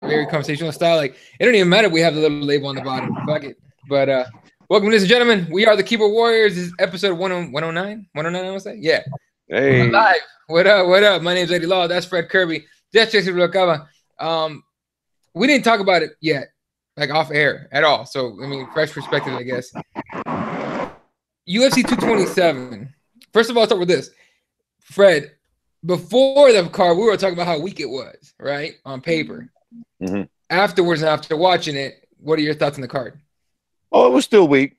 very conversational style. Like, it don't even matter if we have the little label on the bottom. Fuck it. But welcome, ladies and gentlemen. We are the Keyboard Warriors. This is episode 109. 109, I want to say. Yeah. Hey. We're live. What up? What up? My name's Eddie Law. That's Fred Kirby. That's Jesse Rucava. We didn't talk about it yet, like off air at all. So, I mean, fresh perspective, I guess. UFC 227. First of all, I'll start with this. Fred, before the card, we were talking about how weak it was, right? On paper. Mm-hmm. Afterwards, and after watching it, what are your thoughts on the card? Oh, it was still weak.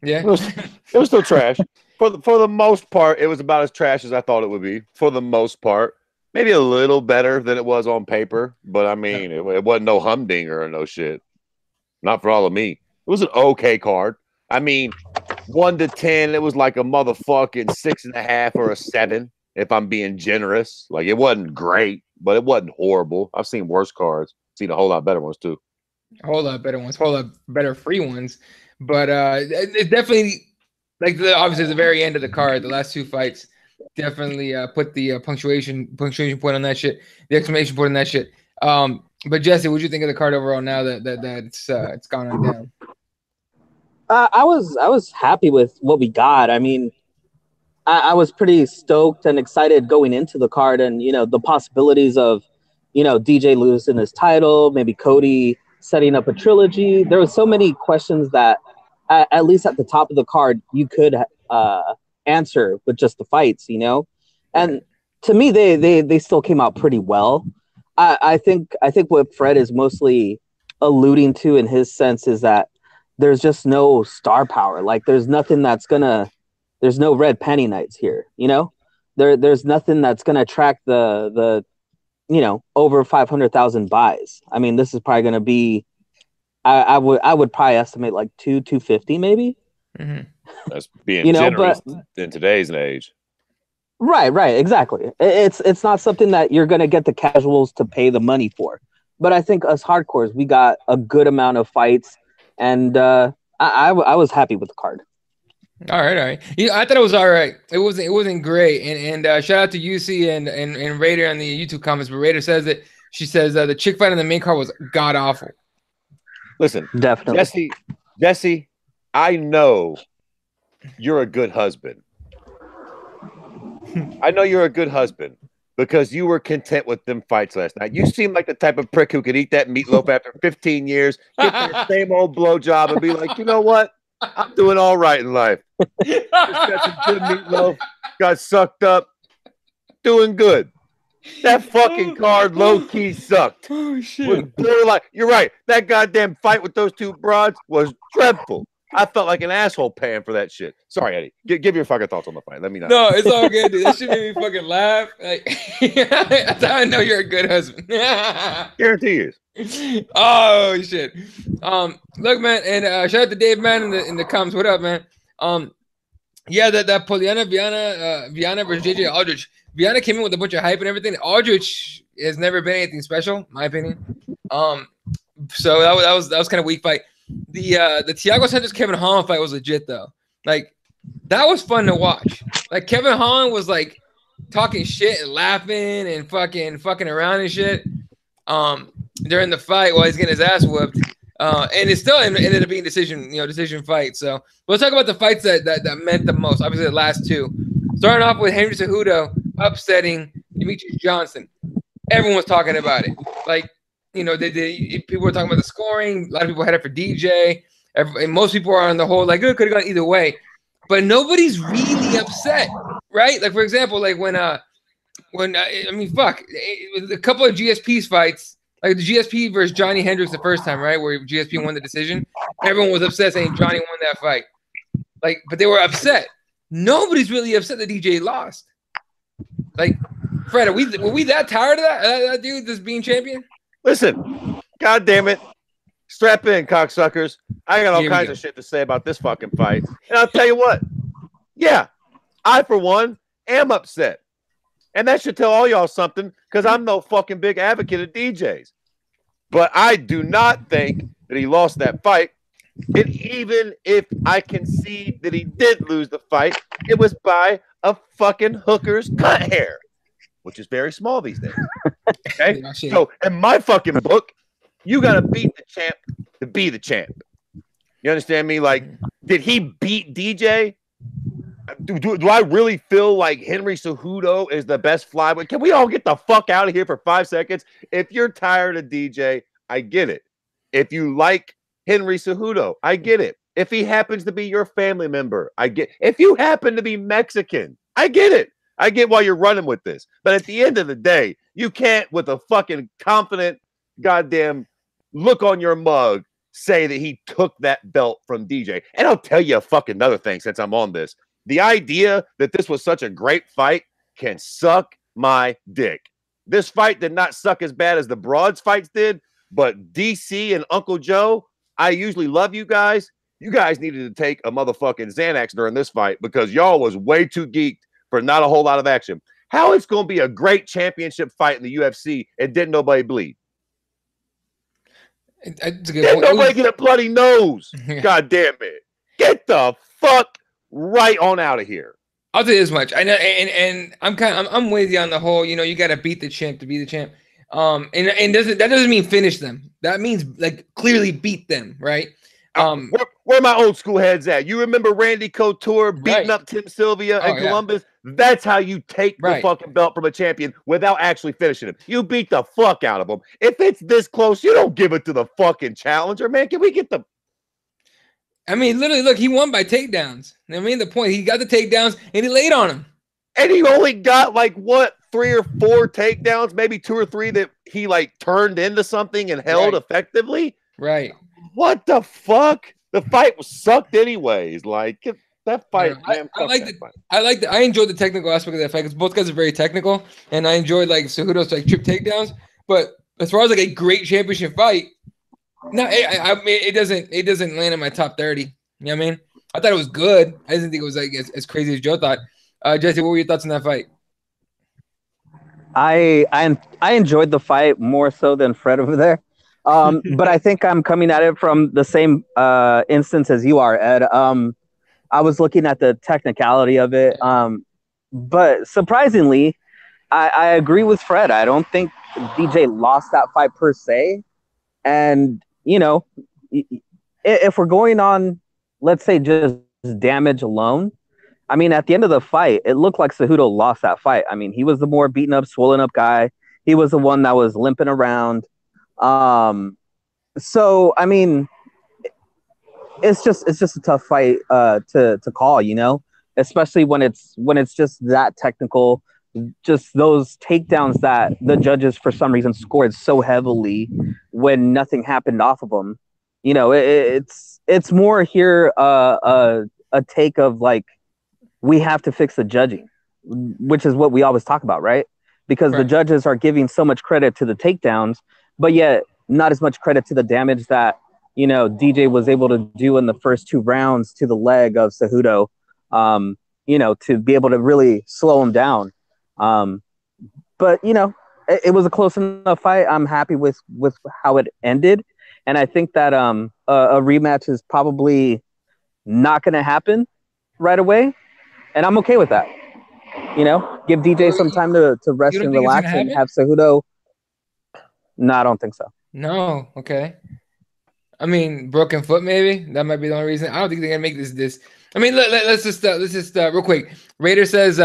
Yeah. It was still trash. For the most part, it was about as trash as I thought it would be. For the most part. Maybe a little better than it was on paper. But, I mean, it wasn't no humdinger or no shit. Not for all of me. It was an okay card. I mean, 1 to 10, it was like a motherfucking 6.5 or a 7, if I'm being generous. Like, it wasn't great, but it wasn't horrible. I've seen worse cards. Seen a whole lot better ones, too. A whole lot better ones. A whole lot better free ones. But it's definitely, like, obviously, the very end of the card, the last two fights, definitely put the punctuation point on that shit, the exclamation point on that shit. But, Jesse, what do you think of the card overall now that it's gone on down? I was happy with what we got. I mean, I was pretty stoked and excited going into the card, and the possibilities of DJ losing his title, maybe Cody setting up a trilogy. There were so many questions that at least at the top of the card you could answer with just the fights, and to me they still came out pretty well. I think what Fred is mostly alluding to in his sense is that there's just no star power. Like, there's nothing there's no red penny nights here, there's nothing that's gonna attract the over 500,000 buys. I mean, this is probably gonna be, I would probably estimate like 250 maybe. Mm-hmm. That's being generous in today's age. Right, exactly. It's not something that you're gonna get the casuals to pay the money for. But I think us hardcores, we got a good amount of fights. And I was happy with the card. All right. I thought it was all right. It wasn't great. And shout out to UC and Raider on the YouTube comments. But Raider says that she says the chick fight on the main card was god awful. Listen, definitely, Jesse, I know you're a good husband. I know you're a good husband because you were content with them fights last night. You seem like the type of prick who could eat that meatloaf after 15 years, get the same old blowjob, and be like, you know what? I'm doing all right in life. Just got some good meatloaf, got sucked up, doing good. That fucking card low-key sucked. Oh, shit. You're right. That goddamn fight with those two broads was dreadful. I felt like an asshole paying for that shit. Sorry, Eddie. Give your fucking thoughts on the fight. Let me know. No, it's all good, dude. That shit made me fucking laugh. Like, that's how I know you're a good husband. Guarantee you. Oh shit. Look, man, and shout out to Dave, man, in the comments. What up, man? Yeah, that Poliana Viana versus JJ Aldrich. Viana came in with a bunch of hype and everything. Aldrich has never been anything special, in my opinion. So that was kind of weak fight. The Thiago Santos Kevin Holland fight was legit though. Like, that was fun to watch. Like, Kevin Holland was like talking shit and laughing and fucking around and shit during the fight while he's getting his ass whooped. And it still ended up being decision fight. So we'll talk about the fights that meant the most. Obviously, the last two. Starting off with Henry Cejudo upsetting Demetrius Johnson. Everyone was talking about it. Like, people were talking about the scoring. A lot of people had it for DJ. And most people are on the whole like, it could have gone either way. But nobody's really upset, right? Like, for example, like when a couple of GSP's fights, like the GSP versus Johnny Hendricks the first time, right, where GSP won the decision. Everyone was upset saying Johnny won that fight. Like, but they were upset. Nobody's really upset that DJ lost. Like, Fred, were we that tired of that dude just being champion? Listen, God damn it. Strap in, cocksuckers. I got all kinds of shit to say about this fucking fight. And I'll tell you what. Yeah, I, for one, am upset. And that should tell all y'all something, because I'm no fucking big advocate of DJs. But I do not think that he lost that fight. And even if I concede that he did lose the fight, it was by a fucking hooker's cut hair, which is very small these days. Okay? So, in my fucking book, You got to beat the champ to be the champ. You understand me? Like, did he beat DJ? Do I really feel like Henry Cejudo is the best flyweight? Can we all get the fuck out of here for 5 seconds? If you're tired of DJ, I get it. If you like Henry Cejudo, I get it. If he happens to be your family member, I get. If you happen to be Mexican, I get it. I get why you're running with this. But at the end of the day, you can't, with a fucking confident goddamn look on your mug, say that he took that belt from DJ. And I'll tell you a fucking another thing since I'm on this. The idea that this was such a great fight can suck my dick. This fight did not suck as bad as the Broads fights did, but DC and Uncle Joe, I usually love you guys. You guys needed to take a motherfucking Xanax during this fight because y'all was way too geeked for not a whole lot of action. How it's going to be a great championship fight in the UFC and didn't nobody bleed? Didn't nobody get a bloody nose? God damn it. Get the fuck right on out of here. I'll tell you this much. I know, and I'm with you on the whole. You know, you got to beat the champ to be the champ. And that doesn't mean finish them. That means like clearly beat them, right? Where my old school heads at? You remember Randy Couture beating up Tim Sylvia in Columbus? Yeah. That's how you take the fucking belt from a champion without actually finishing him. You beat the fuck out of him. If it's this close, you don't give it to the fucking challenger, man. Can we get the? I mean, literally, look, he won by takedowns. I mean, the point, he got the takedowns and he laid on him. And he only got like what, 3 or 4 takedowns, maybe 2 or 3 that he like turned into something and held effectively. Right. What the fuck? The fight was sucked anyways. Like that fight, man. I enjoyed the technical aspect of that fight because both guys are very technical, and I enjoyed like Cejudo's like trip takedowns. But as far as like a great championship fight, no, I mean it doesn't land in my top 30. You know what I mean? I thought it was good. I didn't think it was like as crazy as Joe thought. Jesse, what were your thoughts on that fight? I enjoyed the fight more so than Fred over there. But I think I'm coming at it from the same instance as you are, Ed. I was looking at the technicality of it. But surprisingly, I agree with Fred. I don't think DJ lost that fight per se. And, you know, if we're going on, let's say, just damage alone, I mean, at the end of the fight, it looked like Cejudo lost that fight. I mean, he was the more beaten up, swollen up guy. He was the one that was limping around. So I mean, it's just a tough fight to call, you know, especially when it's just that technical, just those takedowns that the judges for some reason scored so heavily when nothing happened off of them. You know, it's more here a take of like we have to fix the judging, which is what we always talk about, right? Because the judges are giving so much credit to the takedowns, but yet not as much credit to the damage that, you know, DJ was able to do in the first 2 rounds to the leg of Cejudo, you know, to be able to really slow him down. But, you know, it was a close enough fight. I'm happy with how it ended. And I think that a rematch is probably not going to happen right away. And I'm okay with that. You know, give DJ some time to rest and relax and have Cejudo. No, I don't think so. No, okay. I mean, broken foot, maybe that might be the only reason. I don't think they're gonna make this. I mean, let's just real quick. Raider says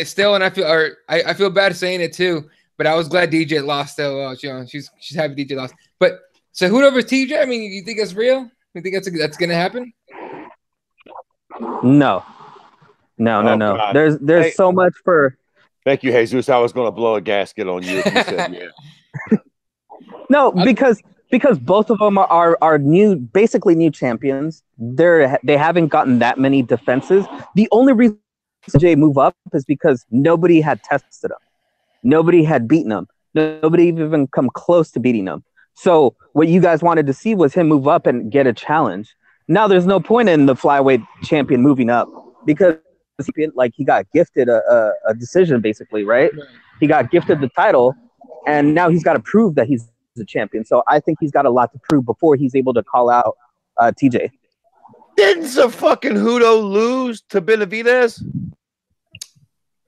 still, and I feel bad saying it too, but I was glad DJ lost. Still, you know, she's happy DJ lost. But Cejudo versus TJ. I mean, you think it's real? You think that's gonna happen? No. God. There's so much for. Thank you, Jesus. I was going to blow a gasket on you if you said yeah. No, because both of them are new, basically new champions. They haven't gotten that many defenses. The only reason Jay move up is because nobody had tested him. Nobody had beaten him. Nobody even come close to beating him. So what you guys wanted to see was him move up and get a challenge. Now there's no point in the flyweight champion moving up because like he got gifted a decision basically, right? He got gifted the title, and now he's got to prove that he's a champion. So I think he's got a lot to prove before he's able to call out TJ. Didn't Cejudo lose to Benavidez?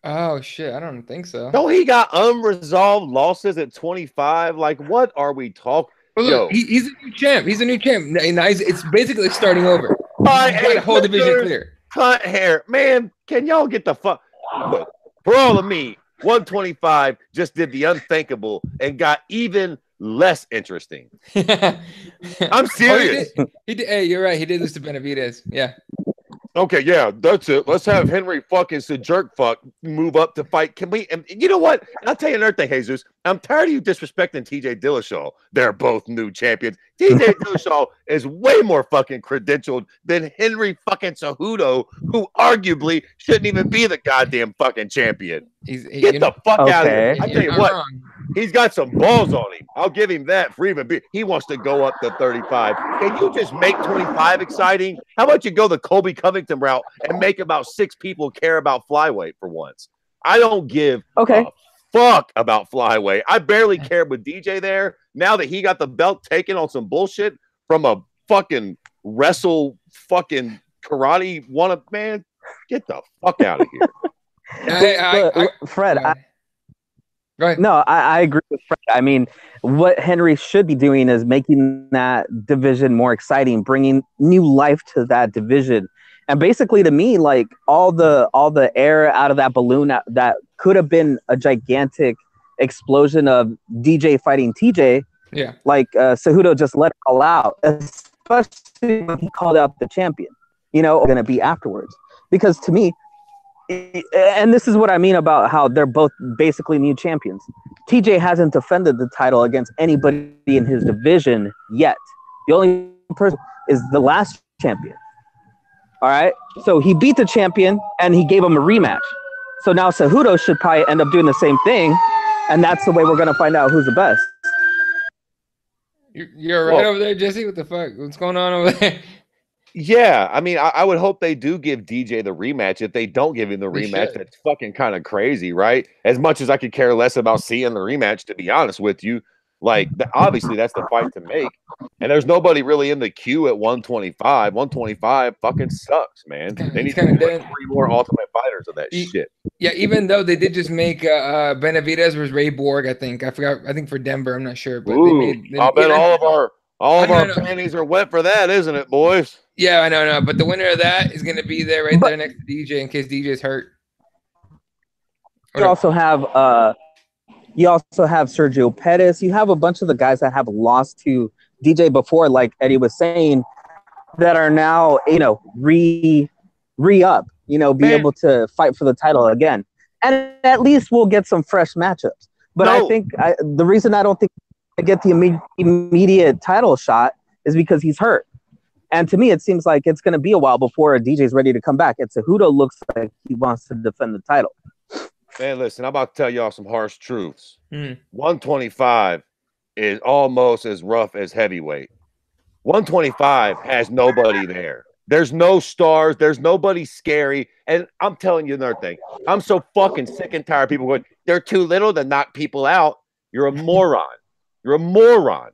Oh shit, I don't think so. Don't he got unresolved losses at 25? Like, what are we talking? Well, look, he's a new champ. He's a new champ. Now it's basically starting over. He's got a whole division clear. Cunt hair. Man, can y'all get the fuck? Look, for all of me, 125 just did the unthinkable and got even less interesting. I'm serious. He did. Hey, you're right. He did lose to Benavidez. Yeah. Okay, yeah, that's it. Let's have Henry fucking jerk fuck move up to fight. Can we? And you know what? I'll tell you another thing, Jesus. I'm tired of you disrespecting TJ Dillashaw. They're both new champions. TJ Dillashaw is way more fucking credentialed than Henry fucking Cejudo, who arguably shouldn't even be the goddamn fucking champion. Get the fuck out of here. I tell you what. He's got some balls on him. I'll give him that for even be. He wants to go up to 35. Can you just make 25 exciting? How about you go the Colby Covington route and make about 6 people care about flyweight for once? I don't give a fuck about flyweight. I barely cared with DJ there. Now that he got the belt taken on some bullshit from a fucking fucking karate man, get the fuck out of here. Fred, no, I agree with Fred. I mean, what Henry should be doing is making that division more exciting, bringing new life to that division. And basically, to me, like all the air out of that balloon that could have been a gigantic explosion of DJ fighting TJ. Yeah, like Cejudo just let it all out, especially when he called out the champion. Going to be afterwards, because to me. And this is what I mean about how they're both basically new champions. TJ hasn't defended the title against anybody in his division yet. The only person is the last champion. All right? So he beat the champion, and he gave him a rematch. So now Cejudo should probably end up doing the same thing, and that's the way we're going to find out who's the best. You're right over there, Jesse? What the fuck? What's going on over there? Yeah, I mean, I would hope they do give DJ the rematch. If they don't give him the rematch, that's fucking kind of crazy, right? As much as I could care less about seeing the rematch, to be honest with you, like obviously that's the fight to make. And there's nobody really in the queue at 125. 125 fucking sucks, man. They need to do 3 more Ultimate Fighters of that shit. Yeah, even though they did just make Benavidez versus Ray Borg, I think. I forgot. I think for Denver, I'm not sure, but I'll bet all of our panties are wet for that, isn't it, boys? Yeah, I know. But the winner of that is going to be there there next to DJ in case DJ's hurt. You also have Sergio Pettis. You have a bunch of the guys that have lost to DJ before, like Eddie was saying, that are now, re-up, be able to fight for the title again. And at least we'll get some fresh matchups. But I think the reason I don't think I get the immediate title shot is because he's hurt. And to me, it seems like it's going to be a while before DJ's ready to come back. And Cejudo looks like he wants to defend the title. Man, listen, I'm about to tell y'all some harsh truths. 125 is almost as rough as heavyweight. 125 has nobody there. There's no stars. There's nobody scary. And I'm telling you another thing. I'm so fucking sick and tired of people going, they're too little to knock people out. You're a moron. You're a moron.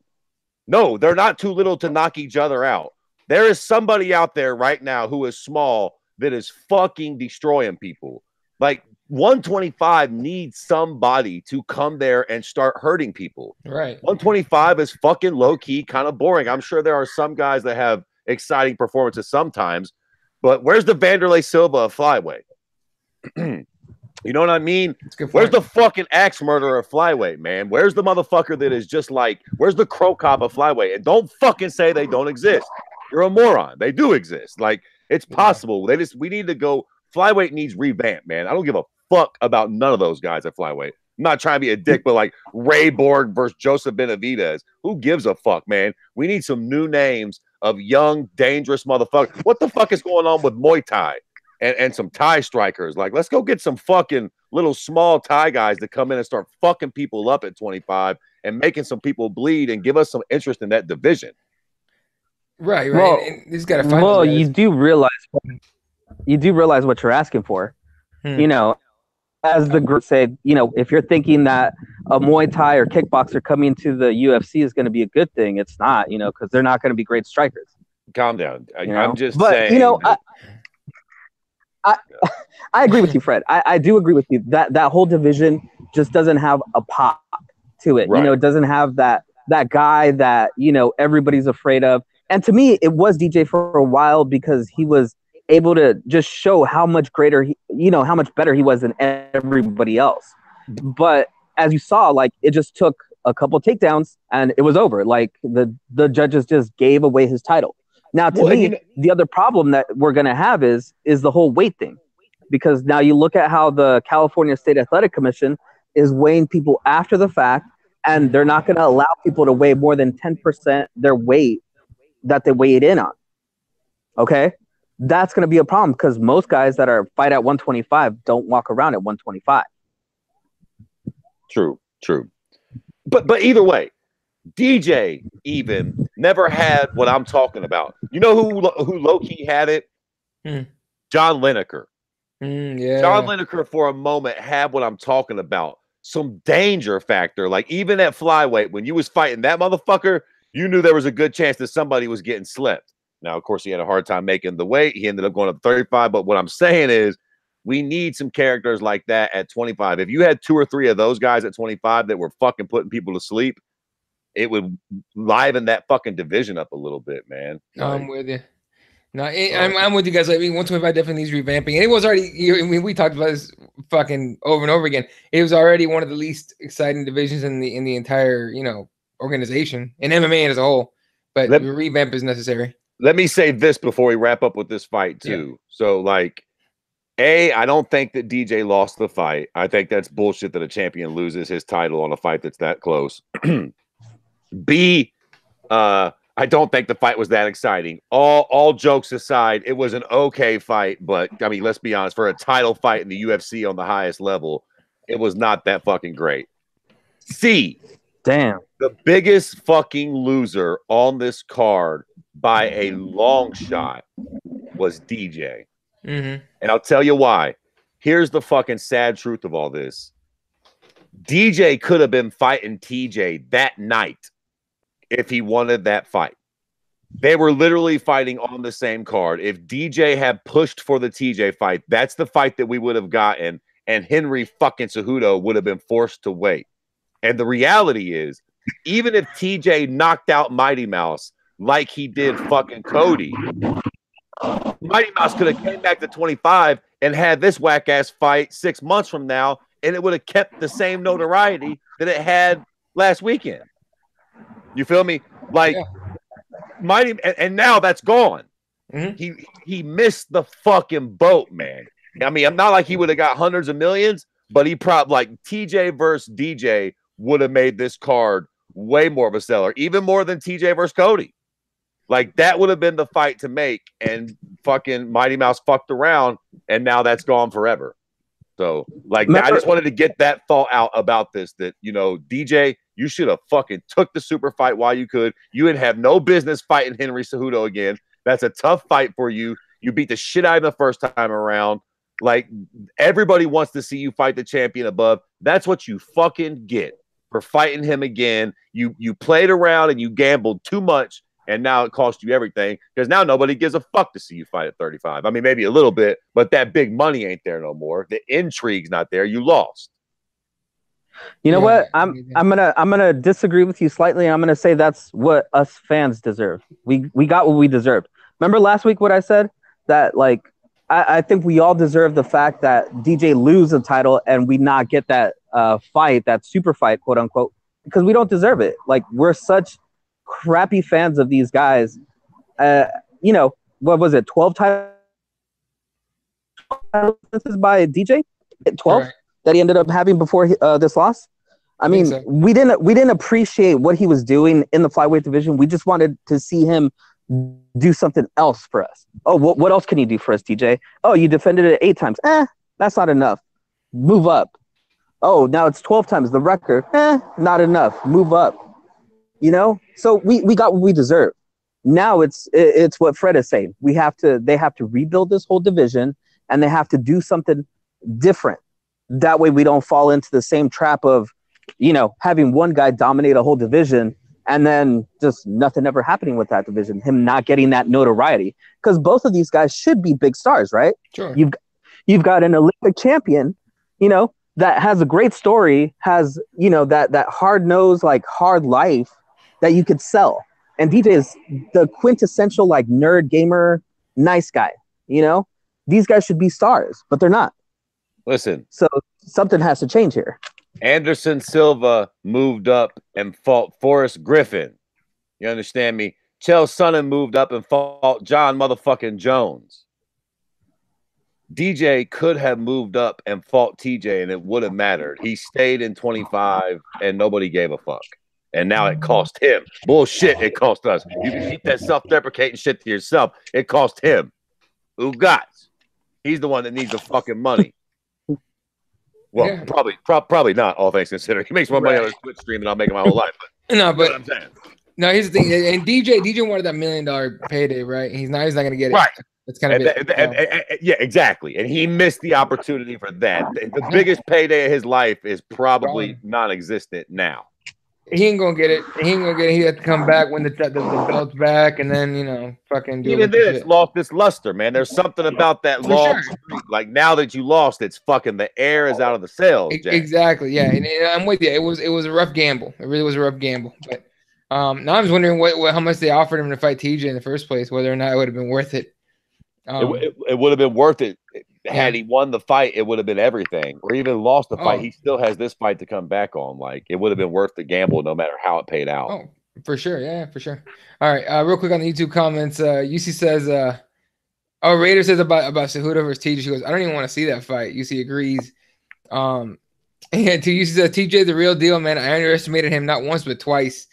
No, they're not too little to knock each other out. There is somebody out there right now who is small that is fucking destroying people. Like 125 needs somebody to come there and start hurting people. Right. 125 is fucking low key, kind of boring. I'm sure there are some guys that have exciting performances sometimes, but where's the Vanderlei Silva of flyweight? You know what I mean? Where's the fucking axe murderer of flyweight, man? Where's the motherfucker that is just like, where's the crow cop of flyweight? And don't fucking say they don't exist. You're a moron. They do exist. Like, it's possible. We need to go. Flyweight needs revamp, man. I don't give a fuck about none of those guys at flyweight. I'm not trying to be a dick, but like Ray Borg versus Joseph Benavidez. Who gives a fuck, man? We need some new names of young, dangerous motherfuckers. What the fuck is going on with Muay Thai and some Thai strikers? Like, let's go get some fucking little small Thai guys to come in and start fucking people up at 25 and making some people bleed and give us some interest in that division. Right. Well, he's got to find. Well, you do realize what you're asking for. As the group said, if you're thinking that a Muay Thai or kickboxer coming to the UFC is going to be a good thing, it's not. Because they're not going to be great strikers. Calm down. I'm just saying. I agree with you, Fred. I do agree with you that whole division just doesn't have a pop to it. Right. It doesn't have that that guy that, everybody's afraid of. And to me, it was DJ for a while because he was able to just show how much greater how much better he was than everybody else. But as you saw, like, it just took a couple takedowns and it was over. Like, the judges just gave away his title. Now, to me, the other problem that we're going to have is the whole weight thing, because now you look at how the California State Athletic Commission is weighing people after the fact, and they're not going to allow people to weigh more than 10% their weight that they weighed in on. Okay? That's going to be a problem because most guys that are fight at 125 don't walk around at 125. True. But either way, DJ even never had what I'm talking about. You know who low-key had it? John Lineker. Yeah. John Lineker for a moment had what I'm talking about. Some danger factor. Like, even at flyweight, when you was fighting that motherfucker, you knew there was a good chance that somebody was getting slipped. Now, of course, he had a hard time making the weight. He ended up going up 35. But what I'm saying is, we need some characters like that at 25. If you had 2 or 3 of those guys at 25 that were fucking putting people to sleep, it would liven that fucking division up a little bit, man. I'm with you. No, I'm with you guys. I mean, 125 definitely needs revamping, and it was already. I mean, we talked about this fucking over and over again. It was already one of the least exciting divisions in the entire organization and MMA as a whole. But the revamp is necessary. Let me say this before we wrap up with this fight too. Yeah. So, like, I don't think that DJ lost the fight. I think that's bullshit that a champion loses his title on a fight that's that close. B, I don't think the fight was that exciting. All jokes aside, it was an okay fight, but I mean, let's be honest, for a title fight in the UFC on the highest level, it was not that fucking great. C, damn, the biggest fucking loser on this card by a long shot was DJ. Mm-hmm. And I'll tell you why. Here's the fucking sad truth of all this. DJ could have been fighting TJ that night if he wanted that fight. They were literally fighting on the same card. If DJ had pushed for the TJ fight, that's the fight that we would have gotten, and Henry fucking Cejudo would have been forced to wait. And the reality is, even if TJ knocked out Mighty Mouse like he did fucking Cody, Mighty Mouse could have came back to 25 and had this whack-ass fight 6 months from now, and it would have kept the same notoriety that it had last weekend. You feel me? Like, Mighty, and now that's gone. Mm-hmm. He missed the fucking boat, man. I mean, I'm not like he would have got hundreds of millions, but he probably, like, TJ versus DJ would have made this card way more of a seller, even more than TJ versus Cody. Like, that would have been the fight to make, and fucking Mighty Mouse fucked around, and now that's gone forever. So, like, I just wanted to get that thought out about this, that, DJ, you should have fucking took the super fight while you could. You would have no business fighting Henry Cejudo again. That's a tough fight for you. You beat the shit out of the first time around. Like, everybody wants to see you fight the champion above. That's what you fucking get for fighting him again. You played around and you gambled too much, and now it cost you everything, because now nobody gives a fuck to see you fight at 35. I mean, maybe a little bit, but that big money ain't there no more. The intrigue's not there. You lost. You know what? I'm gonna disagree with you slightly. I'm gonna say that's what us fans deserve. We got what we deserved. Remember last week what I said? That, like, I think we all deserve the fact that DJ lose the title and we not get that fight, that super fight, quote unquote, because we don't deserve it. Like, we're such crappy fans of these guys. What was it? 12 titles by DJ? 12? Right. That he ended up having before this loss. I mean, so. we didn't appreciate what he was doing in the flyweight division. We just wanted to see him do something else for us. Oh, what else can you do for us, DJ? Oh, you defended it 8 times. That's not enough. Move up. Oh, now it's 12 times the record. Not enough. Move up. So we got what we deserve. Now it's what Fred is saying. They have to rebuild this whole division, and they have to do something different. That way we don't fall into the same trap of, having one guy dominate a whole division and then just nothing ever happening with that division, him not getting that notoriety. Because both of these guys should be big stars, right? Sure. You've got an Olympic champion, that has a great story, has, that hard-nosed, like, hard life, that you could sell. And DJ is the quintessential like nerd gamer, nice guy. You know, these guys should be stars, but they're not. Listen, so something has to change here. Anderson Silva moved up and fought Forrest Griffin. You understand me? Chael Sonnen moved up and fought John motherfucking Jones. DJ could have moved up and fought TJ and it would have mattered. He stayed in 25 and nobody gave a fuck. And now it cost him. Bullshit, it cost us. You can keep that self-deprecating shit to yourself. It cost him. Ugats. He's the one that needs the fucking money. Well, yeah. Probably not, all things considered. He makes more money on his Twitch stream than I'll make in my whole life. But no, but you know what I'm saying. No, here's the thing. And DJ wanted that $1 million payday, right? He's not going to get it. Right. It's kind of yeah, exactly. And he missed the opportunity for that. The biggest payday of his life is probably non-existent now. He ain't gonna get it. He ain't gonna get it. He had to come back when the belt's back, and then fucking do. Even then, it's lost its luster, man. There's something about that loss. Sure. Like now that you lost, it's fucking the air is out of the sails. Jack. Exactly. Yeah, and I'm with you. It was a rough gamble. It really was a rough gamble. But now I'm just wondering how much they offered him to fight TJ in the first place. Whether or not it would have been worth it. It would have been worth it. Had he won the fight, it would have been everything. Or even lost the fight, he still has this fight to come back on. Like it would have been worth the gamble, no matter how it paid out. Oh, for sure, yeah, for sure. All right, real quick on the YouTube comments. UC says, Raider says about Cejudo versus TJ. She goes, I don't even want to see that fight. UC agrees. And to UC says, TJ the real deal, man. I underestimated him not once but twice.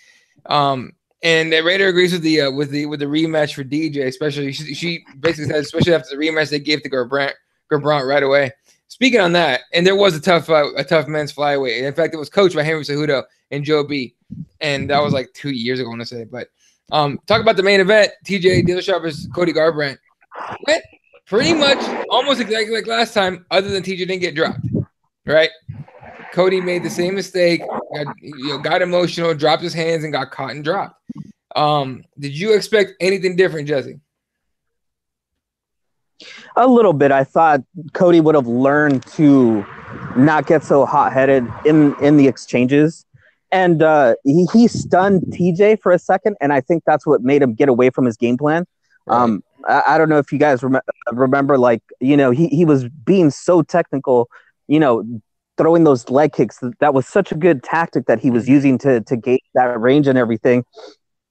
And Raider agrees with the rematch for DJ, especially she basically said, especially after the rematch they gave to Garbrandt right away. Speaking on that, and there was a tough men's flyweight. In fact, it was coached by Henry Cejudo and Joe B. And that was like 2 years ago, I want to say. But talk about the main event, TJ Dillashaw versus Cody Garbrandt. Went pretty much almost exactly like last time, other than TJ didn't get dropped. Right? Cody made the same mistake, got emotional, dropped his hands, and got caught and dropped. Did you expect anything different, Jesse? A little bit. I thought Cody would have learned to not get so hot-headed in the exchanges. And he stunned TJ for a second, and I think that's what made him get away from his game plan. Right. I don't know if you guys remember, like, he was being so technical, throwing those leg kicks. That was such a good tactic that he was using to gauge that range and everything.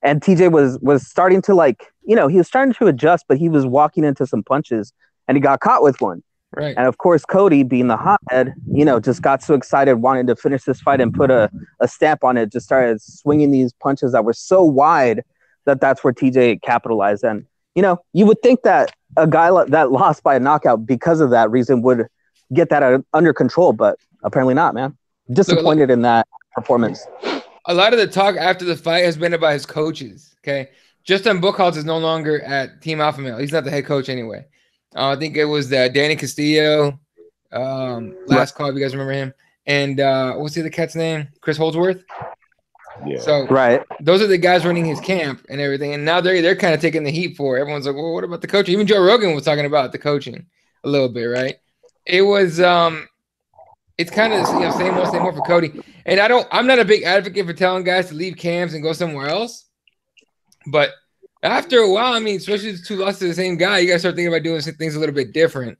And TJ was starting to he was starting to adjust, but he was walking into some punches and he got caught with one. Right. And of course, Cody, being the hothead, just got so excited, wanting to finish this fight and put a stamp on it, just started swinging these punches that were so wide that's where TJ capitalized. And, you would think that a guy that lost by a knockout because of that reason would get that under control, but apparently not, man. Disappointed in that performance. A lot of the talk after the fight has been about his coaches. Okay, Justin Buchholz is no longer at Team Alpha Male. He's not the head coach anyway. I think it was Danny Castillo. Last call, if you guys remember him. And what's the other cat's name? Chris Holdsworth. Yeah. So right, those are the guys running his camp and everything. And now they're kind of taking the heat for it. Everyone's like, well, what about the coaching? Even Joe Rogan was talking about the coaching a little bit, right? It was it's kind of same old for Cody. And I'm not a big advocate for telling guys to leave camps and go somewhere else. But after a while, I mean, especially the two losses to the same guy, you gotta start thinking about doing some things a little bit different.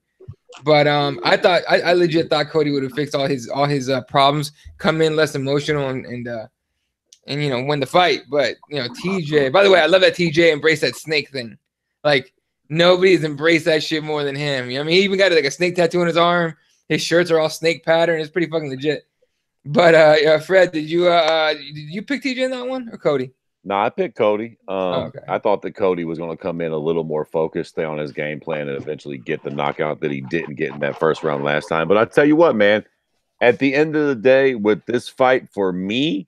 But I legit thought Cody would have fixed all his problems, come in less emotional and win the fight. But TJ, by the way, I love that TJ embraced that snake thing. Like nobody's embraced that shit more than him. I mean, he even got like a snake tattoo on his arm. His shirts are all snake pattern. It's pretty fucking legit. But Fred, did you pick TJ in that one or Cody? No, I picked Cody. Okay. I thought that Cody was going to come in a little more focused, stay on his game plan, and eventually get the knockout that he didn't get in that first round last time. But I tell you what, man, at the end of the day, with this fight, for me,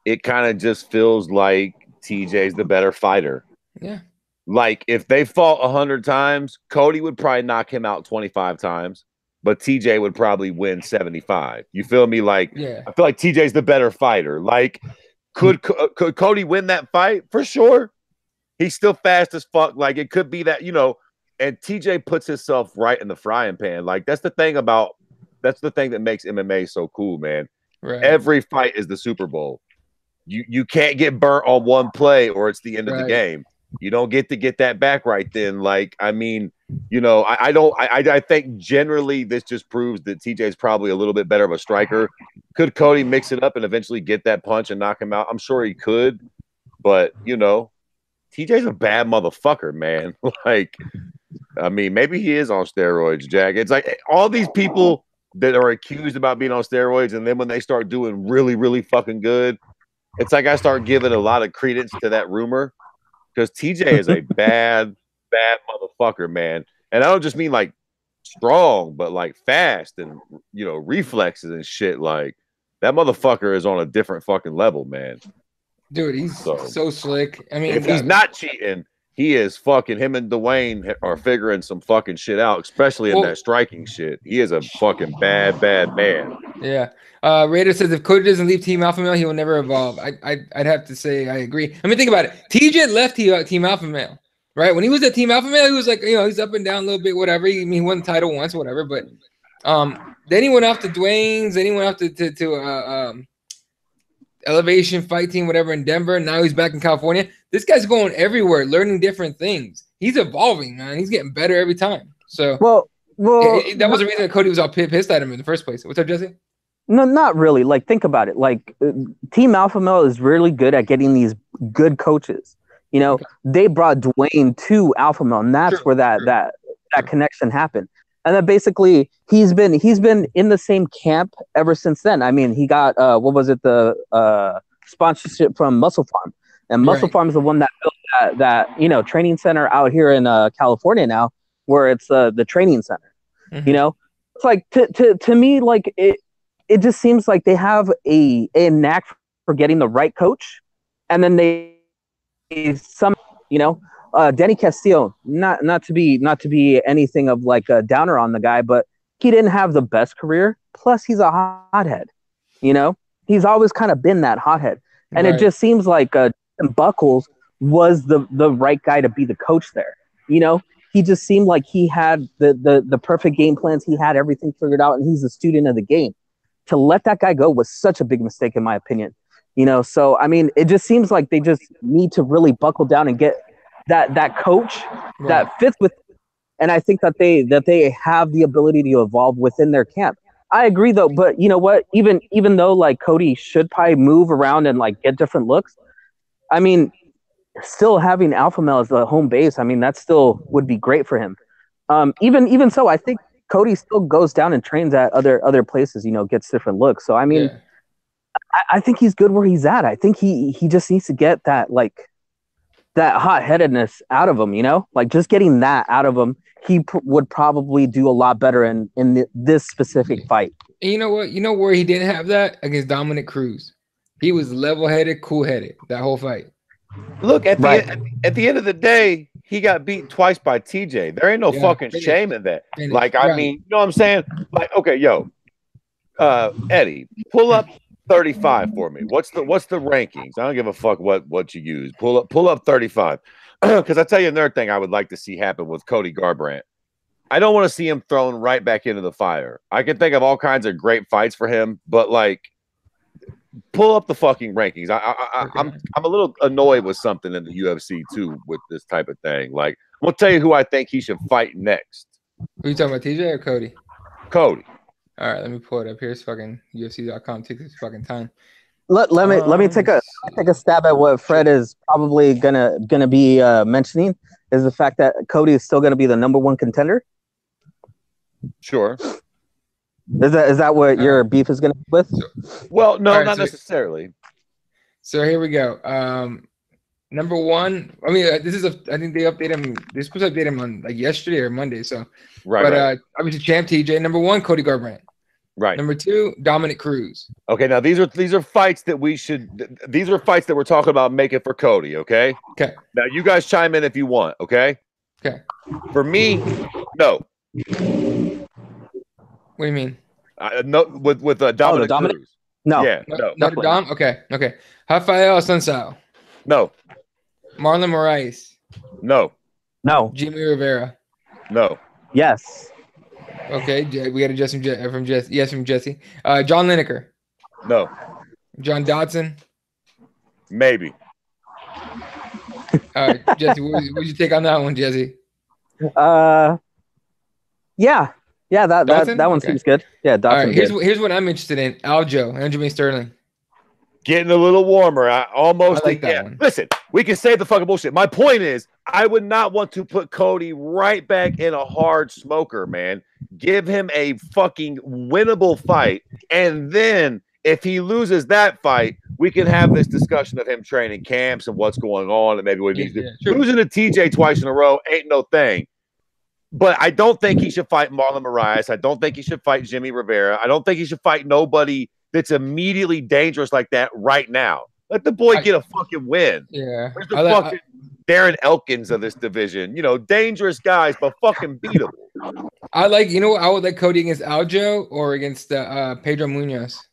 it kind of just feels like TJ's the better fighter. Yeah. Like if they fought 100 times, Cody would probably knock him out 25 times. But TJ would probably win 75. You feel me? Like, yeah. I feel like TJ's the better fighter. Like, could Cody win that fight? For sure. He's still fast as fuck. Like, it could be that, and TJ puts himself right in the frying pan. Like, that's the thing that makes MMA so cool, man. Right. Every fight is the Super Bowl. You can't get burnt on one play or it's the end of the Right. game. You don't get to get that back right then. Like, I mean, you know, I think generally this just proves that TJ is probably a little bit better of a striker. Could Cody mix it up and eventually get that punch and knock him out? I'm sure he could, but you know, TJ's a bad motherfucker, man. Like, I mean, maybe he is on steroids, Jack. It's like all these people that are accused about being on steroids, and then when they start doing really, really fucking good, it's like I start giving a lot of credence to that rumor. Because TJ is a bad motherfucker, man. And I don't just mean like strong, but like fast and, you know, reflexes and shit. Like that motherfucker is on a different fucking level, man. Dude, he's so slick. I mean, if he's not cheating, he is fucking, him and Dwayne are figuring some fucking shit out, especially in that striking shit. He is a fucking bad man. Yeah. Raider says if Cody doesn't leave Team Alpha Male, he will never evolve. I'd have to say I agree. I mean, think about it. TJ left Team Alpha Male, right? When he was at Team Alpha Male, he was like, you know, he's up and down a little bit, whatever. He won the title once, whatever. But then he went off to Dwayne's, then he went off to Elevation Fight Team, whatever, in Denver. Now he's back in California. This guy's going everywhere, learning different things. He's evolving, man. He's getting better every time. So, well, that was the reason that Cody was all pissed at him in the first place. What's up, Jesse? No, not really. Like, think about it. Like, Team Alpha Male is really good at getting these good coaches. You know, they brought Dwayne to Alpha Male, and that's where that connection happened. And then basically, he's been in the same camp ever since then. I mean, he got what was it, the sponsorship from Muscle Farm, and Muscle Farm is the one that built that you know training center out here in California now, where it's the training center. Mm-hmm. You know, it's like to me, like it just seems like they have a knack for getting the right coach, and then they some, you know, Denny Castillo, not to be anything of like a downer on the guy, but he didn't have the best career. Plus, he's a hothead. You know, he's always kind of been that hothead, and it just seems like Buckles was the right guy to be the coach there. You know, he just seemed like he had the perfect game plans. He had everything figured out, and he's a student of the game. To let that guy go was such a big mistake, in my opinion. You know, so I mean, it just seems like they just need to really buckle down and get that coach that fits with. And I think that they have the ability to evolve within their camp. I agree, though, but you know what? Even though like Cody should probably move around and like get different looks, I mean, still having Alpha Male as the home base, I mean, that still would be great for him. Even so, I think Cody still goes down and trains at other places, you know, gets different looks. So I mean, I think he's good where he's at. I think he just needs to get that like that hot-headedness out of him, you know, like just getting that out of him. He would probably do a lot better in this specific fight. And you know what? You know where he didn't have that? Against Dominic Cruz. He was level-headed, cool-headed that whole fight. Look, at the end of the day, he got beat twice by TJ. There ain't no fucking shame in that. Like, I mean, you know what I'm saying? Like, okay, yo, Eddie, pull up 35 for me. What's the rankings? I don't give a fuck what you use. Pull up 35. Because I tell you another thing I would like to see happen with Cody Garbrandt. I don't want to see him thrown right back into the fire. I can think of all kinds of great fights for him, but like, pull up the fucking rankings. I'm a little annoyed with something in the UFC too with this type of thing. Like, I'm gonna tell you who I think he should fight next. Are you talking about TJ or Cody? Cody. All right, let me pull it up. Here's fucking UFC.com. Take this fucking time. Let me take a stab at what Fred is probably gonna be mentioning is the fact that Cody is still gonna be the #1 contender. Sure. Is that what your beef is gonna be with? Well, no, not necessarily. So here we go. #1. I mean, I think they update him. They're supposed to update him on like yesterday or Monday. So obviously champ TJ. #1, Cody Garbrandt. Right. #2, Dominic Cruz. Okay, now these are fights that these are fights that we're talking about making for Cody, okay? Okay. Now you guys chime in if you want, okay? Okay. For me, no. What do you mean? No, with Dominic Cruz. No. Yeah, no. Dom? Okay. Rafael Sansao. No. Marlon Moraes. No. Jimmy Rivera. No. Yes. Okay, we got to adjust from Jesse. Yes, from Jesse. John Lineker. No. John Dodson. Maybe. All right, Jesse, what would you take on that one, Jesse? Yeah, that one Okay. seems good. Yeah, Dotson. All right, here's what I'm interested in. Aljamain Sterling. Getting a little warmer. I like that one. Listen, we can save the fucking bullshit. My point is, I would not want to put Cody right back in a hard smoker, man. Give him a fucking winnable fight. And then if he loses that fight, we can have this discussion of him training camps and what's going on and maybe what he needs to do. Losing to TJ twice in a row ain't no thing. But I don't think he should fight Marlon Moraes. I don't think he should fight Jimmy Rivera. I don't think he should fight nobody that's immediately dangerous like that right now. Let the boy get a fucking win. Yeah. Where's the fucking Darren Elkins of this division? You know, dangerous guys, but fucking beatable. I would like Cody against Aljo or against Pedro Munoz.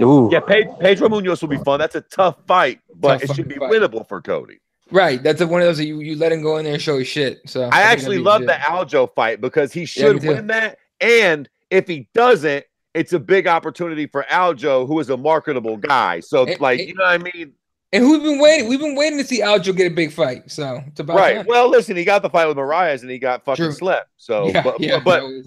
Ooh. Yeah, Pedro Munoz will be fun. That's a tough fight, but it should be winnable for Cody. Right. That's one of those that you let him go in there and show his shit. So I actually love the Aljo fight because he should win that. And if he doesn't, it's a big opportunity for Aljo, who is a marketable guy. So, you know what I mean? And who's been waiting? We've been waiting to see Aljo get a big fight. So it's about right. time. Well, listen, he got the fight with Moraes and he got fucking slept. So, but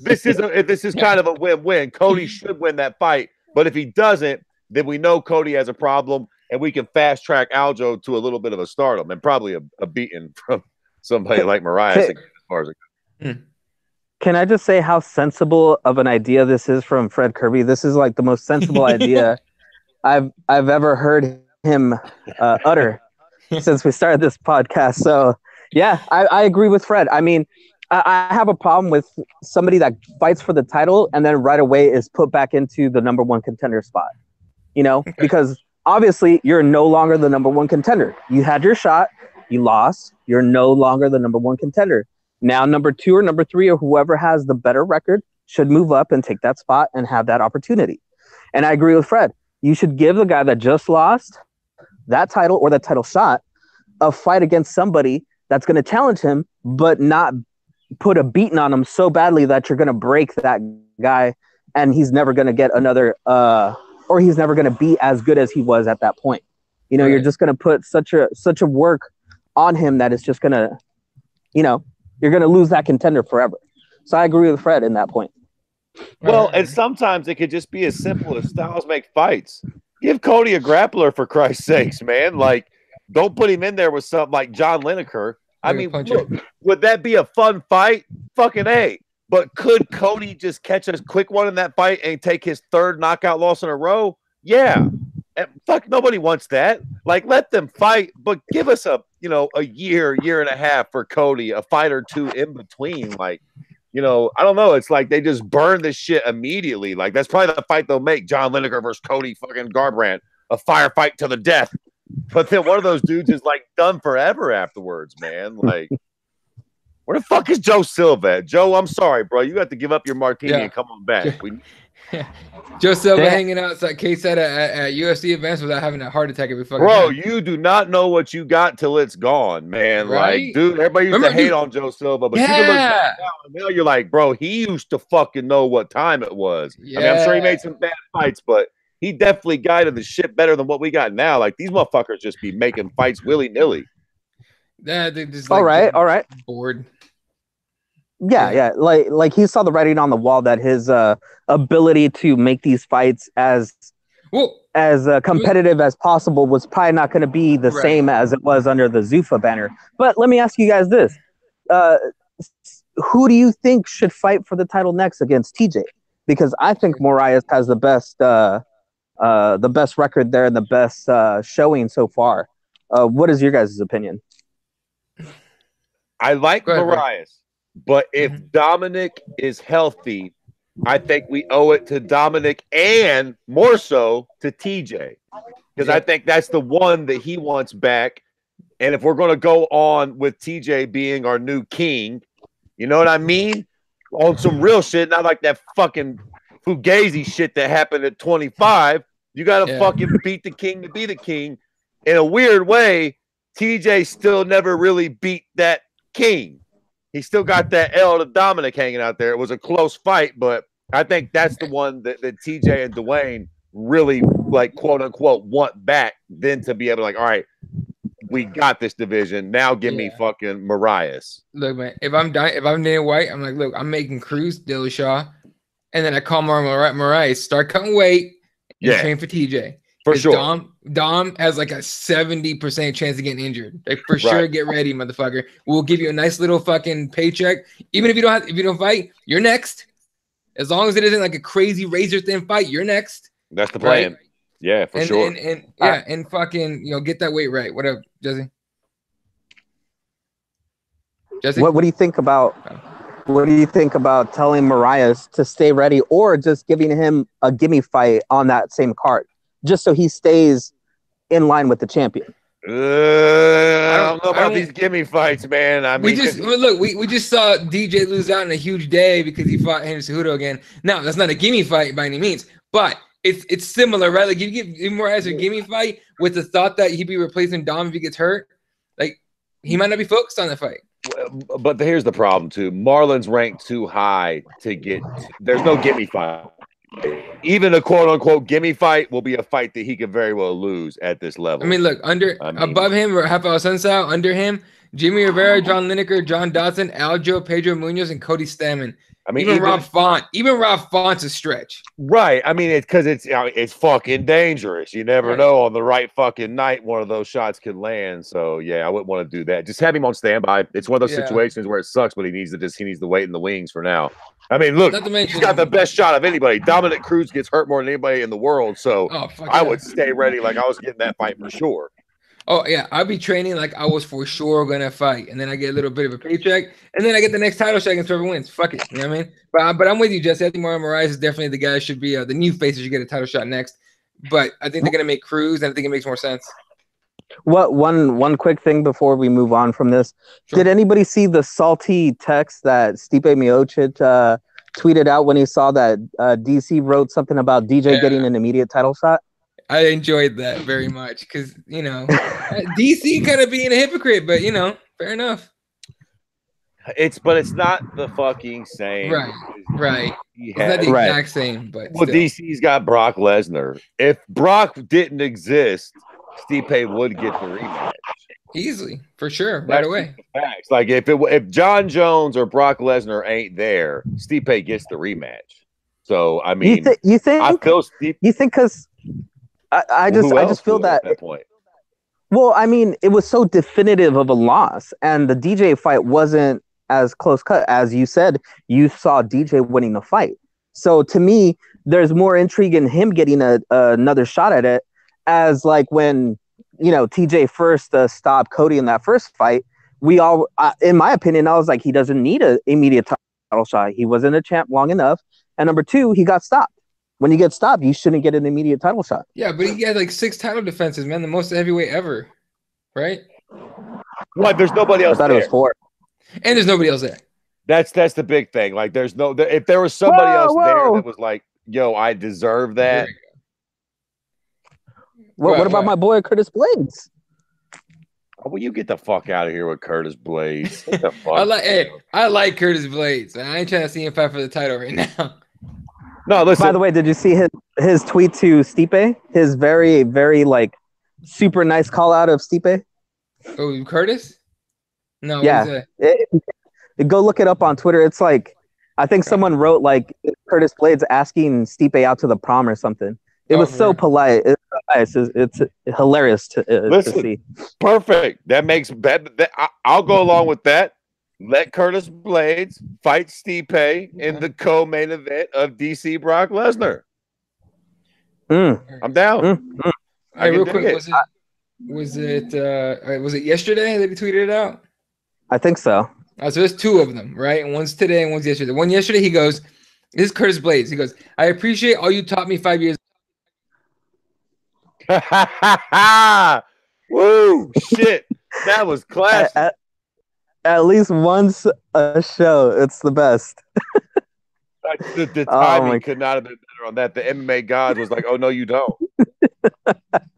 this is kind of a win-win. Cody should win that fight, but if he doesn't, then we know Cody has a problem, and we can fast track Aljo to a little bit of a stardom and probably a beating from somebody like Moraes as far as it goes. Can I just say how sensible of an idea this is from Fred Kirby? This is like the most sensible idea I've ever heard him utter since we started this podcast. So yeah, I agree with Fred. I mean, I have a problem with somebody that fights for the title and then right away is put back into the number one contender spot. You know, because obviously you're no longer the number one contender. You had your shot, you lost. You're no longer the number one contender. Now, number 2 or number 3 or whoever has the better record should move up and take that spot and have that opportunity. And I agree with Fred. You should give the guy that just lost that title or that title shot a fight against somebody that's going to challenge him, but not put a beating on him so badly that you're going to break that guy and he's never going to get another or he's never going to be as good as he was at that point. You know, you're just going to put such a work on him that it's just going to, you know, you're going to lose that contender forever. So I agree with Fred in that point. Well, and sometimes it could just be as simple as styles make fights. Give Cody a grappler for Christ's sakes, man. Like, don't put him in there with something like John Lineker. I mean, look, would that be a fun fight? Fucking A. But could Cody just catch a quick one in that fight and take his 3rd knockout loss in a row? Yeah. And fuck, nobody wants that. Like, let them fight, but give us a year and a half for Cody, a fight or 2 in between. Like, you know, I don't know. It's like they just burn this shit immediately. Like, that's probably the fight they'll make. John Lineker versus Cody fucking Garbrandt, a firefight to the death. But then one of those dudes is like done forever afterwards, man. Like, where the fuck is Joe Silva at? Joe, I'm sorry, bro. You got to give up your martini and come on back. Joe Silva hanging outside K-Side at UFC events without having a heart attack every fucking time. time. You do not know what you got till it's gone, man. Right? Like, dude, everybody used to hate on Joe Silva, but you can look back now you're like, bro, he used to fucking know what time it was. Yeah. I mean, I'm sure he made some bad fights, but he definitely guided the shit better than what we got now. Like, these motherfuckers just be making fights willy-nilly. Yeah, they just all right. Bored. Yeah. Like he saw the writing on the wall that his ability to make these fights as competitive as possible was probably not going to be the same as it was under the Zuffa banner. But let me ask you guys this: who do you think should fight for the title next against TJ? Because I think Moraes has the best record there and the best showing so far. What is your guys' opinion? I like Moraes. But if Dominic is healthy, I think we owe it to Dominic and more so to TJ. Because I think that's the one that he wants back. And if we're going to go on with TJ being our new king, you know what I mean? On some real shit, not like that fucking Fugazi shit that happened at 25. You got to fucking beat the king to be the king. In a weird way, TJ still never really beat that king. He still got that L to Dominic hanging out there. It was a close fight, but I think that's the one that TJ and Dwayne really like quote unquote want back than to be able to like, all right, we got this division. Now give me fucking Marias. Look, man, if I'm Dana White, I'm like, look, I'm making Cruz, Dillashaw, and then I call Marias, start cutting weight, and train for TJ. For sure. Dom has like a 70% chance of getting injured. Like for sure, get ready, motherfucker. We'll give you a nice little fucking paycheck. Even if you don't fight, you're next. As long as it isn't like a crazy razor thin fight, you're next. That's the plan. Right? Yeah, for sure. And fucking, get that weight right. What up, Jesse? What do you think about? What do you think about telling Marias to stay ready, or just giving him a gimme fight on that same card, just so he stays in line with the champion? I don't know about these gimme fights, man. I mean, we just saw DJ lose out in a huge day because he fought Henry Cejudo again. Now that's not a gimme fight by any means, but it's similar, right? Like you give Marias a gimme fight with the thought that he'd be replacing Dom if he gets hurt. Like he might not be focused on the fight. But here's the problem too. Marlon's ranked too high to get. There's no gimme fight. Even a quote unquote gimme fight will be a fight that he could very well lose at this level. I mean, look, above him or Rafael Sensao, under him, Jimmy Rivera, John Lineker, John Dodson, Aljo, Pedro Munoz, and Cody Stammen. I mean, even Rob Font. Even Rob Font's a stretch. Right. I mean, it's fucking dangerous. You never know on the right fucking night one of those shots could land. So yeah, I wouldn't want to do that. Just have him on standby. It's one of those situations where it sucks, but he needs to wait in the wings for now. I mean, look, he's got the best shot of anybody. Dominic Cruz gets hurt more than anybody in the world, so I would stay ready like I was getting that fight for sure. Oh, yeah. I'd be training like I was for sure going to fight, and then I get a little bit of a paycheck, and then I get the next title shot against whoever wins. Fuck it. You know what I mean? But I'm with you, Jesse. I think Marlon Moraes is definitely the guy that should be the new face that should get a title shot next. But I think they're going to make Cruz, and I think it makes more sense. What one quick thing before we move on from this. Sure. Did anybody see the salty text that Stipe Miocic tweeted out when he saw that DC wrote something about DJ getting an immediate title shot? I enjoyed that very much because, DC kind of being a hypocrite, but, fair enough. It's not the fucking same. Right. It's not the exact same, but well, DC's got Brock Lesnar. If Brock didn't exist, Stipe would get the rematch. Easily, for sure, right away. Facts. Like if John Jones or Brock Lesnar ain't there, Stipe gets the rematch. So I mean, you think I feel Stipe. You think because I just feel that. At that point. Well, I mean, it was so definitive of a loss, and the DJ fight wasn't as close cut as you said. You saw DJ winning the fight, so to me, there's more intrigue in him getting another shot at it, as like when. TJ first stopped Cody in that first fight. We all, in my opinion, I was like, he doesn't need an immediate title shot. He wasn't a champ long enough. And number two, he got stopped. When you get stopped, you shouldn't get an immediate title shot. Yeah, but he had like 6 title defenses, man. The most heavyweight ever, right? What? There's nobody else. I thought it was 4. And there's nobody else there. That's the big thing. Like, there's no. If there was somebody else there that was like, "Yo, I deserve that." What about my boy Curtis Blades? Oh, well, you get the fuck out of here with Curtis Blades. I like Curtis Blades. I ain't trying to see him fight for the title right now. No, listen. By the way, did you see his tweet to Stipe? His very, very like super nice call out of Stipe. Oh, Curtis? No. Yeah. Go look it up on Twitter. It's like I think someone wrote like Curtis Blades asking Stipe out to the prom or something. It was so polite. It's hilarious to see. Perfect. That makes I'll go along with that. Let Curtis Blades fight Stipe in the co-main event of DC Brock Lesnar. I'm down. Right, real quick, was it yesterday that he tweeted it out? I think so. So there's 2 of them, right? And one's today and one's yesterday. One yesterday, he goes, "This is Curtis Blades." He goes, "I appreciate all you taught me 5 years." Woo! Shit, that was classic. At least once a show, it's the best. The timing could not have been better on that. The MMA god was like, "Oh no, you don't!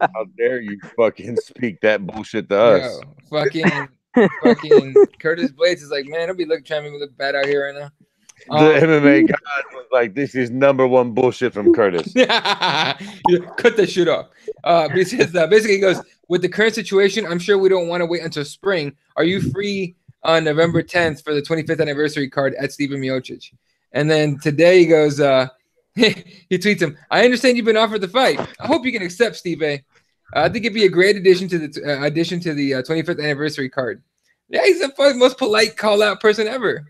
How dare you fucking speak that bullshit to us?" Yo, fucking Curtis Blades is like, "Man, I'll be trying to make me look bad out here right now." MMA god was like, this is #1 bullshit from Curtis. Cut that shit off. He says, basically, he goes, with the current situation, I'm sure we don't want to wait until spring. Are you free on November 10th for the 25th anniversary card at Steven Miocic? And then today he goes, he tweets him, I understand you've been offered the fight. I hope you can accept, Steve. I think it'd be a great addition to the 25th anniversary card. Yeah, he's the most polite call-out person ever.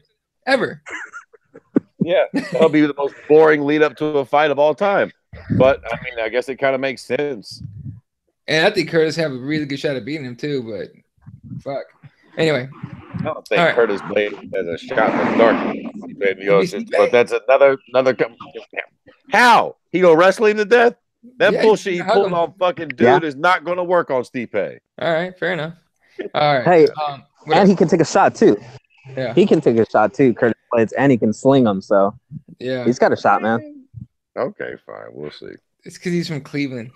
Yeah, that'll be the most boring lead up to a fight of all time. But I mean, I guess it kind of makes sense. And I think Curtis have a really good shot at beating him too, but fuck. Anyway. I don't think Curtis Blade has a shot in the dark. But that's another. How? He gonna wrestle him to death? That bullshit he pulled on fucking dude is not gonna work on Stipe. All right, fair enough. All right. Hey, and he can take a shot too. Yeah, he can take a shot too, Curtis Blades, and he can sling them. So yeah, he's got a shot, man. Okay, fine, we'll see. It's because he's from Cleveland.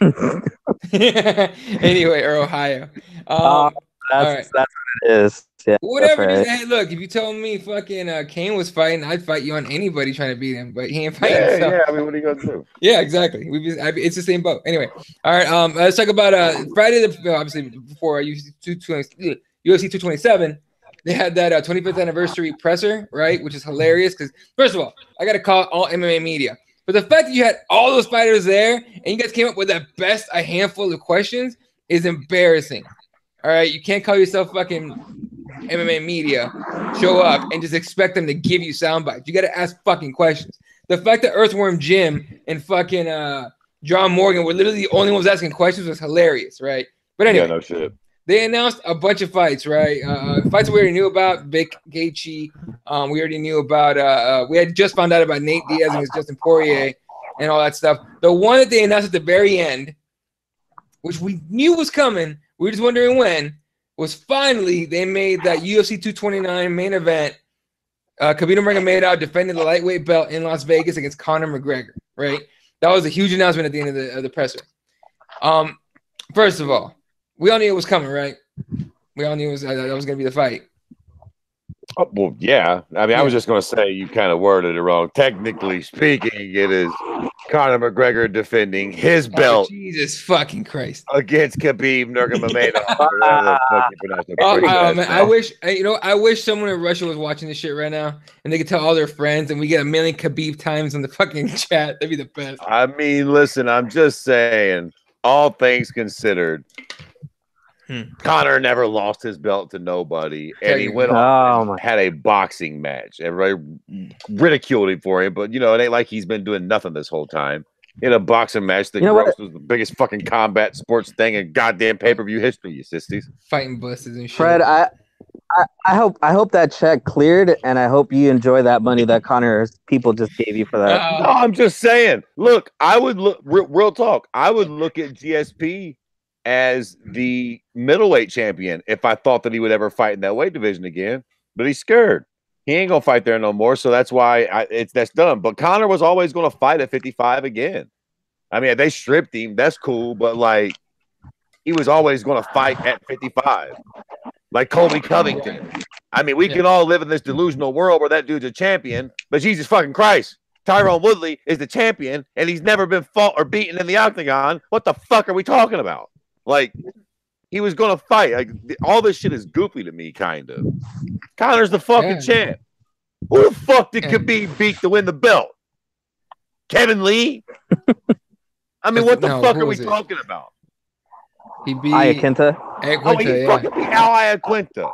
Anyway, or Ohio. That's what it is. Yeah, whatever it is. Hey, look, if you told me fucking Kane was fighting, I'd fight you on anybody trying to beat him, but he ain't fighting. Yeah, I mean, what are you gonna do? Yeah, exactly. It's the same boat. Anyway, all right. Let's talk about Friday. Obviously, before UFC 227, they had that 25th anniversary presser, right? Which is hilarious because first of all, I got to call all MMA media. But the fact that you had all those fighters there and you guys came up with at best a handful of questions is embarrassing. All right, you can't call yourself fucking MMA media, show up and just expect them to give you sound bites. You got to ask fucking questions. The fact that Earthworm Jim and fucking John Morgan were literally the only ones asking questions was hilarious, right? But anyway, no shit. They announced a bunch of fights, right? Fights we already knew about, Vic Gaethje. We already knew about. We had just found out about Nate Diaz against Justin Poirier and all that stuff. The one that they announced at the very end, which we knew was coming, we were just wondering when, was finally they made that UFC 229 main event. Khabib Nurmagomedov defended the lightweight belt in Las Vegas against Conor McGregor, right? That was a huge announcement at the end of the presser. First of all, we all knew it was coming, right? We all knew that was going to be the fight. Oh, well, yeah. I mean, I was just going to say you kind of worded it wrong. Technically speaking, it is Conor McGregor defending his belt. Jesus fucking Christ! Against Khabib Nurmagomedov. I wish someone in Russia was watching this shit right now, and they could tell all their friends, and we get 1 million Khabib times in the fucking chat. That'd be the best. I mean, listen, I'm just saying, all things considered. Conor never lost his belt to nobody, and he went on and had a boxing match. Everybody ridiculed him for it, but it ain't like he's been doing nothing this whole time. In a boxing match that was the biggest fucking combat sports thing in goddamn pay-per-view history, you sissies. Fighting busses and shit. Fred, I hope that check cleared, and I hope you enjoy that money that Conor's people just gave you for that. No, I'm just saying. Look, I would look real talk. I would look at GSP as the middleweight champion if I thought that he would ever fight in that weight division again, but he's scared. He ain't gonna fight there no more, so that's why that's done. But Conor was always gonna fight at 55 again. I mean, they stripped him, that's cool, but like he was always gonna fight at 55, like Colby Covington. I mean, we can all live in this delusional world where that dude's a champion, but Jesus fucking Christ, Tyrone Woodley is the champion, and he's never been fought or beaten in the octagon. What the fuck are we talking about? Like, he was going to fight. Like, all this shit is goofy to me, kind of. Conor's the fucking champ. Who the fuck did Khabib beat to win the belt? Kevin Lee? I mean, what the fuck are we talking about? He beat Iaquinta. He fucking beat Al Iaquinta.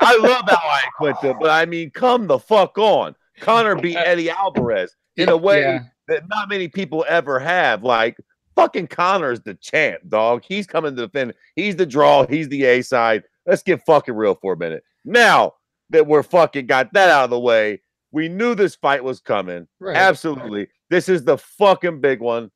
I love Al Iaquinta, but I mean, come the fuck on. Conor beat Eddie Alvarez in a way that not many people ever have. Like, fucking Conor's the champ, dog. He's coming to defend. He's the draw. He's the A side. Let's get fucking real for a minute. Now that we're fucking got that out of the way, we knew this fight was coming. Right. Absolutely. This is the fucking big one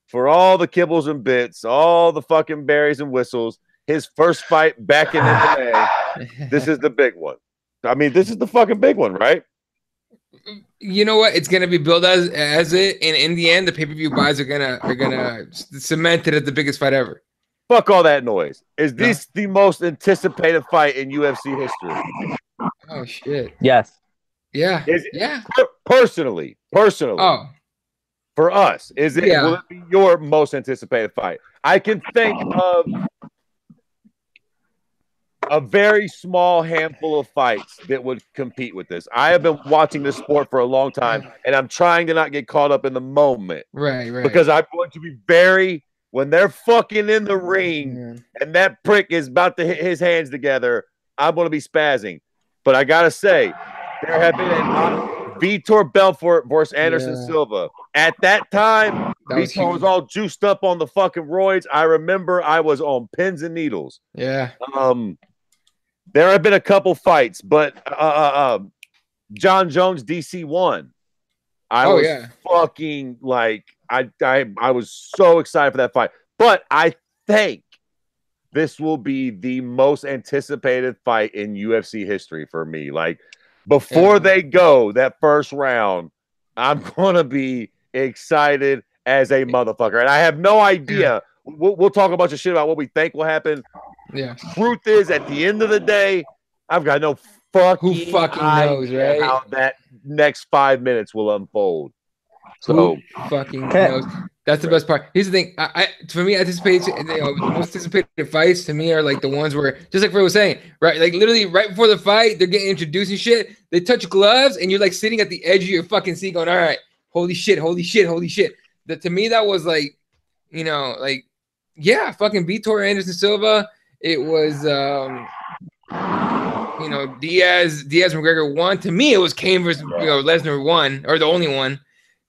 for all the kibbles and bits, all the fucking berries and whistles. His first fight back in MMA. This is the big one. I mean, this is the fucking big one, right? You know what? It's gonna be billed as it, and in the end, the pay-per-view buys are gonna cement it as the biggest fight ever. Fuck all that noise. Is this the most anticipated fight in UFC history? Oh shit! Yes. Yeah. Is Yeah. Personally. Oh. For us, will it be your most anticipated fight? I can think of a very small handful of fights that would compete with this. I have been watching this sport for a long time, and I'm trying to not get caught up in the moment. Right. Because I'm going to be when they're fucking in the ring and that prick is about to hit his hands together, I'm going to be spazzing. But I got to say, there have been Vitor Belfort versus Anderson Silva. At that time, Vitor was all juiced up on the fucking roids. I remember I was on pins and needles. Yeah. There have been a couple fights, but John Jones DC won. I was fucking like I was so excited for that fight. But I think this will be the most anticipated fight in UFC history for me. Like before they go that first round, I'm gonna be excited as a motherfucker. And I have no idea. We'll talk a bunch of shit about what we think will happen. Yeah. Truth is, at the end of the day, I've got no fucking knows, right? How that next 5 minutes will unfold. So who fucking knows? That's the best part. Here's the thing. For me, the most anticipated fights to me are like the ones where, just like Fred was saying, right? Like literally right before the fight, they're getting introduced and shit. They touch gloves, and you're like sitting at the edge of your fucking seat, going, "All right, holy shit, holy shit, holy shit." To me, that was like, fucking Vitor Anderson Silva. It was, Diaz McGregor won. To me, it was Kane versus Lesnar won, or the only one,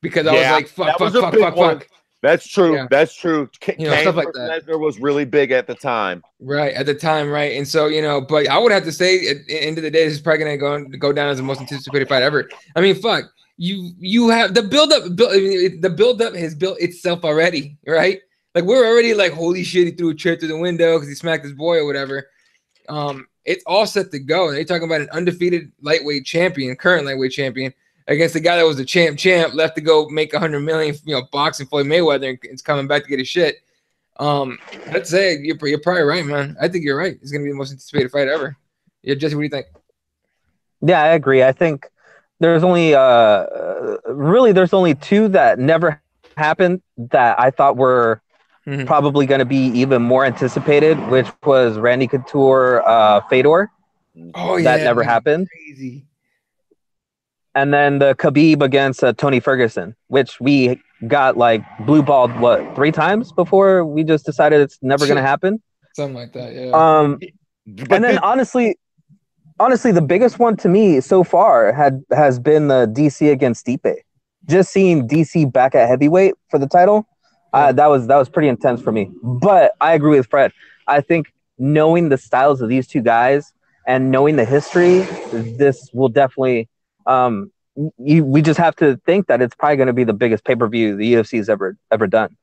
because I was like, fuck. That's true. Yeah. That's true. Kane stuff like that. Lesnar was really big at the time. Right, at the time, right. And so, but I would have to say at the end of the day, this is probably going to go down as the most anticipated fight ever. I mean, fuck. You have the build-up has built itself already, right? Like we're already like, holy shit, he threw a chair through the window because he smacked his boy or whatever. It's all set to go. And they're talking about an undefeated current lightweight champion, against the guy that was the champ, left to go make $100 million, boxing Floyd Mayweather, and it's coming back to get his shit. Let's say you're probably right, man. I think you're right. It's gonna be the most anticipated fight ever. Yeah, Jesse, what do you think? Yeah, I agree. I think there's only there's only two that never happened that I thought were probably going to be even more anticipated, which was Randy Couture, Fedor. Oh, that never happened. Crazy. And then the Khabib against Tony Ferguson, which we got like blue balled 3 times before we just decided it's never going to happen. Something like that, yeah. And then honestly, the biggest one to me so far has been the DC against Stipe. Just seeing DC back at heavyweight for the title, that was pretty intense for me. But I agree with Fred. I think knowing the styles of these two guys and knowing the history, this will definitely. We just have to think that it's probably going to be the biggest pay-per-view the UFC's ever done.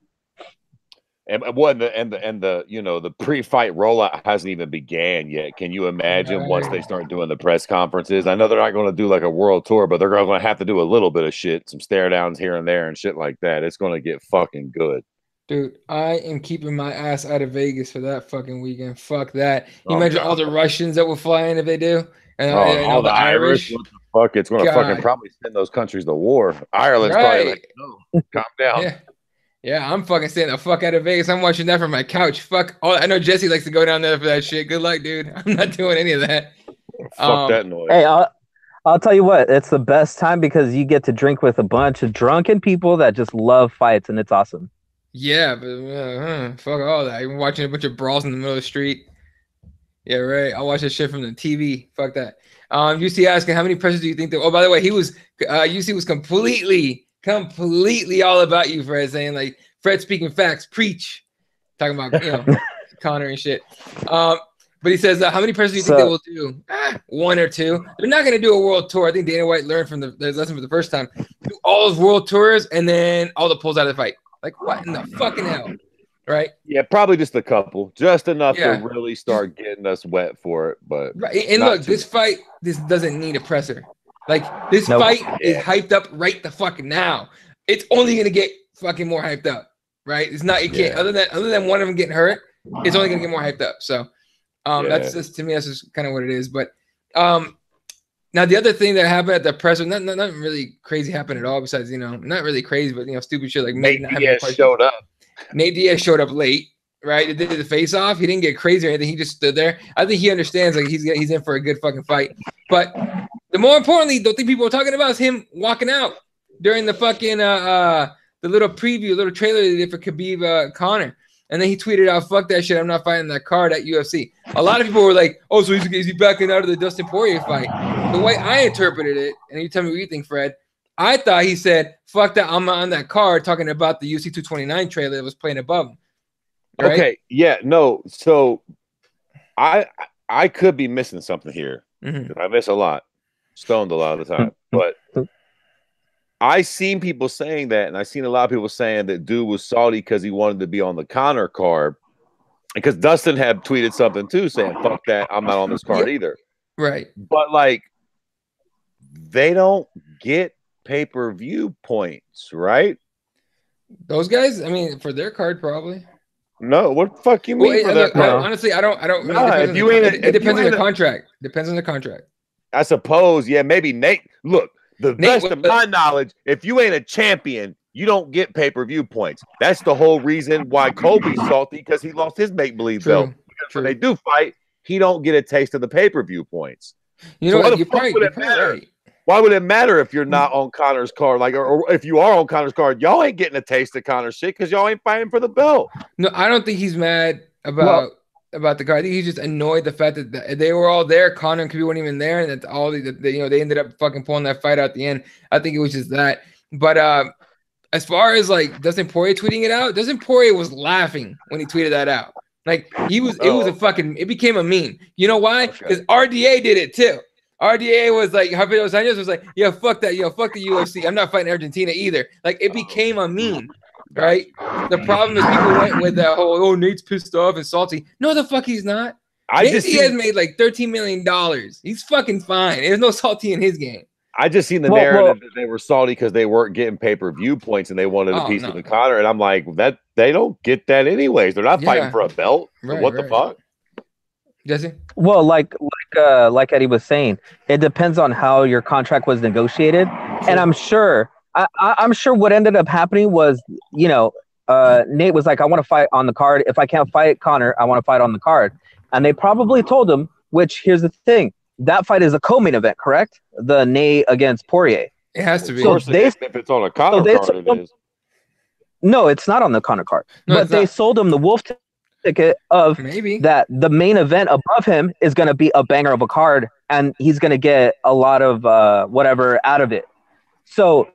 And the pre-fight rollout hasn't even began yet. Can you imagine once they start doing the press conferences? I know they're not going to do like a world tour, but they're going to have to do a little bit of shit, some stare downs here and there and shit like that. It's going to get fucking good. Dude, I am keeping my ass out of Vegas for that fucking weekend. Fuck that. You mentioned all the Russians that will fly in if they do. And all the Irish. What the fuck? It's going to fucking probably send those countries to war. Ireland's probably like, no, calm down. Yeah, I'm fucking staying the fuck out of Vegas. I'm watching that from my couch. Fuck. I know Jesse likes to go down there for that shit. Good luck, dude. I'm not doing any of that. Fuck that noise. Hey, I'll tell you what. It's the best time because you get to drink with a bunch of drunken people that just love fights, and it's awesome. Yeah, but fuck all that. I'm watching a bunch of brawls in the middle of the street. Yeah, right. I'll watch that shit from the TV. Fuck that. UC asking how many pressures do you think that? Oh, by the way, he was UC was completely all about you, Fred, saying like Fred speaking facts, preach, talking about Conor and shit. But he says how many pressures do you think they will do? 1 or 2. They're not going to do a world tour. I think Dana White learned from the lesson for the first time. Do all those world tours and then all the pulls out of the fight. Like what in the fucking hell? Right? Yeah, probably just a couple, just enough to really start getting us wet for it. But and look, this fight, this doesn't need a presser. Like this fight is hyped up right the fucking now. It's only gonna get fucking more hyped up, right? It's not. It can't. Other than one of them getting hurt, it's only gonna get more hyped up. So, that's just to me. That's just kind of what it is. But, Now the other thing that happened at the presser, not really crazy happened at all. Besides, not really crazy, but stupid shit like Nate Diaz showed up. Nate Diaz showed up late, right? They did the face off. He didn't get crazy or anything. He just stood there. I think he understands like he's in for a good fucking fight. But the more importantly, the thing people are talking about is him walking out during the fucking the little preview, little trailer they did for Khabib Conor. And then he tweeted out, "Fuck that shit. I'm not fighting that card at UFC." A lot of people were like, "Oh, so is he backing out of the Dustin Poirier fight?" The way I interpreted it, and you tell me what you think, Fred, I thought he said, "Fuck that. I'm not on that card," talking about the UFC 229 trailer that was playing above him. Right? Okay. Yeah. No. So I could be missing something here. Mm-hmm. I miss a lot. Stoned a lot of the time. But I seen people saying that, and I seen a lot of people saying that dude was salty because he wanted to be on the Conor card. Because Dustin had tweeted something too, saying, "Fuck that, I'm not on this card either." Right. But like, they don't get pay-per-view points, right? Those guys, I mean, for their card, probably. No, what the fuck you mean? Honestly, I don't. It depends on the contract. Depends on the contract. I suppose, yeah, maybe Nate. Look, the best of my knowledge, if you ain't a champion, you don't get pay-per-view points. That's the whole reason why Kobe's salty, because he lost his make-believe belt. Because when they do fight, he don't get a taste of the pay-per-view points. You're probably right. Why would it matter if you're not on Conor's card? Like, or if you are on Conor's card, y'all ain't getting a taste of Conor's shit because y'all ain't fighting for the belt. No, I don't think he's mad about the card. I think he's just annoyed the fact that they were all there. Conor and Khabib weren't even there, and that all they ended up fucking pulling that fight out at the end. I think it was just that. But as far as like Dustin Poirier tweeting it out, Dustin Poirier was laughing when he tweeted that out. Like it became a meme. You know why? Because RDA did it too. RDA was like, Javier Dos Anjos was like, "Yeah, fuck that. Fuck the UFC. I'm not fighting Argentina either." Like, it became a meme, right? The problem is people went with that whole, "Oh, Nate's pissed off and salty." No, the fuck he's not. He has made like $13 million. He's fucking fine. There's no salty in his game. I just seen the narrative that they were salty because they weren't getting pay-per-view points and they wanted a piece of the Conor. And I'm like, that they don't get that anyways. They're not fighting for a belt. So what the fuck? Jesse? Well, like Eddie was saying, it depends on how your contract was negotiated. And I'm sure what ended up happening was, Nate was like, "I want to fight on the card. If I can't fight Conor, I want to fight on the card." And they probably told him, which here's the thing, that fight is a co-main event, correct? The Nate against Poirier. It has to be. So if it's on a Conor card, it is. No, it's not on the Conor card. No, but they sold him the Wolf ticket of that the main event above him is going to be a banger of a card, and he's going to get a lot of whatever out of it. So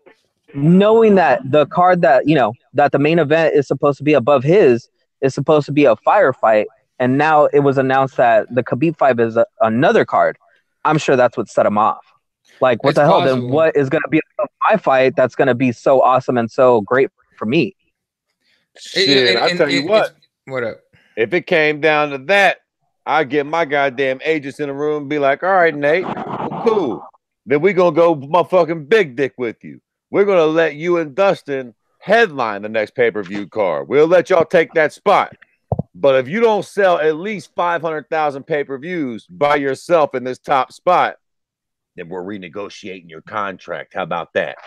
knowing that the card that that the main event is supposed to be above his is supposed to be a firefight, and now it was announced that the Khabib fight is another card, I'm sure that's what set him off. Like, what the hell? Then what is going to be my fight that's going to be so awesome and so great for me? Shit, I'll tell you what. What up? If it came down to that, I'd get my goddamn agents in the room and be like, "All right, Nate, cool. Then we're going to go motherfucking big dick with you. We're going to let you and Dustin headline the next pay-per-view card. We'll let y'all take that spot. But if you don't sell at least 500,000 pay-per-views by yourself in this top spot, then we're renegotiating your contract. How about that?"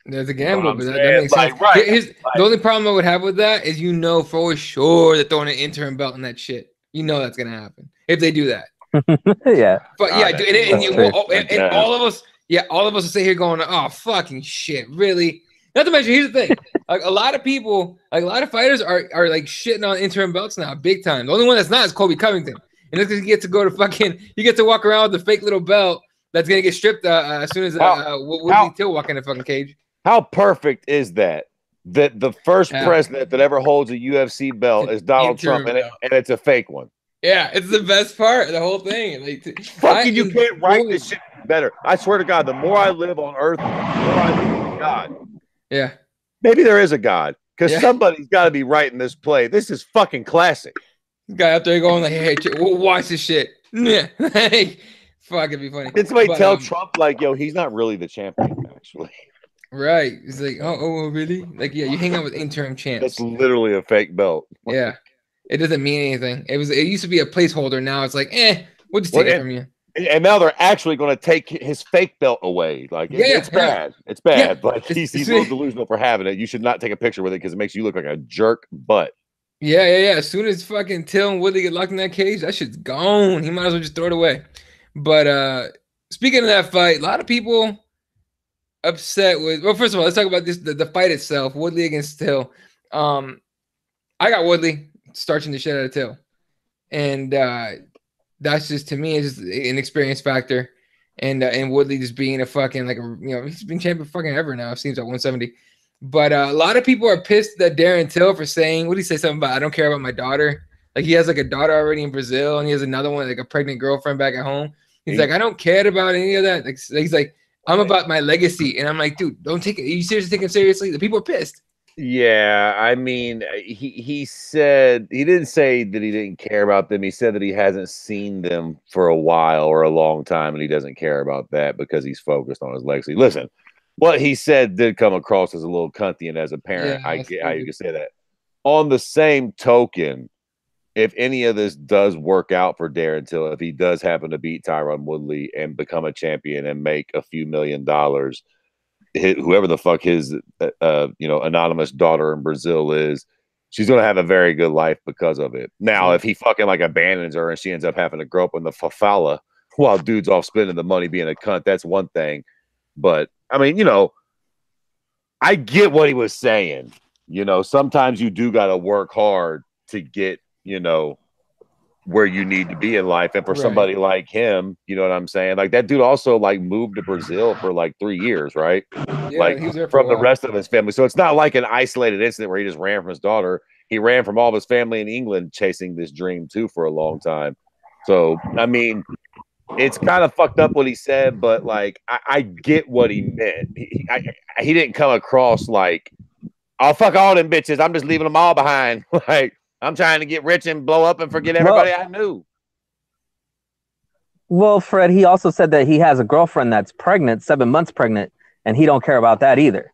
There's a gamble, but that makes sense. Right. The only problem I would have with that is for sure they're throwing an interim belt in that shit. That's gonna happen if they do that. Yeah. But and all of us will sit here going, "Oh, fucking shit, really?" Not to mention, here's the thing: like a lot of people, like a lot of fighters are like shitting on interim belts now, big time. The only one that's not is Colby Covington, and that's because he gets to go to you get to walk around with the fake little belt that's gonna get stripped as soon as Woodley Till walk in the fucking cage. How perfect is that? That the first president that ever holds a UFC belt is Donald Trump, and it's a fake one. Yeah, it's the best part of the whole thing. Like, you can't write this shit better. I swear to God, the more I live on Earth, the more I believe in God. Yeah. Maybe there is a God, because somebody's got to be writing this play. This is fucking classic. This guy out there going like, "Hey, we'll watch this shit." Yeah. Fuck, it'd be funny. Did somebody tell Trump, like, "Yo, he's not really the champion, actually"? Right. It's like, oh, really? Like, yeah, you hang out with interim champs. That's literally a fake belt. Yeah. It doesn't mean anything. It used to be a placeholder. Now it's like, we'll just take it from you. And now they're actually going to take his fake belt away. Like, it's bad. It's bad. But he's a little delusional for having it. You should not take a picture with it because it makes you look like a jerk butt. Yeah. As soon as fucking Till and Woodley get locked in that cage, that shit's gone. He might as well just throw it away. But speaking of that fight, a lot of people upset with. Well, first of all, let's talk about this the fight itself. Woodley against Till. I got Woodley starching the shit out of Till, and that's just, to me, it's just an experience factor, and Woodley just being a fucking he's been champion fucking ever now. It seems like 170. But a lot of people are pissed at Darren Till for saying, what did he say? Something about, I don't care about my daughter. Like, he has like a daughter already in Brazil, and he has another one, like a pregnant girlfriend back at home. He's like, I don't care about any of that. Like, he's like, I'm about my legacy. And I'm like, dude, don't take it. Are you seriously taking it seriously? The people are pissed. Yeah, I mean, he said, he didn't say that he didn't care about them. He said that he hasn't seen them for a while or a long time, and he doesn't care about that because he's focused on his legacy. Listen, what he said did come across as a little cunty, and as a parent, I get how you can say that. On the same token, if any of this does work out for Darren Till, if he does happen to beat Tyron Woodley and become a champion and make a few $1 million, whoever the fuck his anonymous daughter in Brazil is, she's gonna have a very good life because of it. Now, if he fucking like abandons her and she ends up having to grow up in the favela while dude's off spending the money being a cunt, that's one thing. But I mean, I get what he was saying. Sometimes you do got to work hard to get, where you need to be in life. And for somebody like him, you know what I'm saying? Like, that dude also like moved to Brazil for like 3 years, right? Yeah, like he was there from the rest of his family. So it's not like an isolated incident where he just ran from his daughter. He ran from all of his family in England chasing this dream too for a long time. So, I mean, it's kind of fucked up what he said, but like, I get what he meant. He didn't come across like, oh, fuck all them bitches, I'm just leaving them all behind. Like, I'm trying to get rich and blow up and forget everybody I knew. Well, Fred, he also said that he has a girlfriend that's pregnant, 7 months pregnant, and he don't care about that either.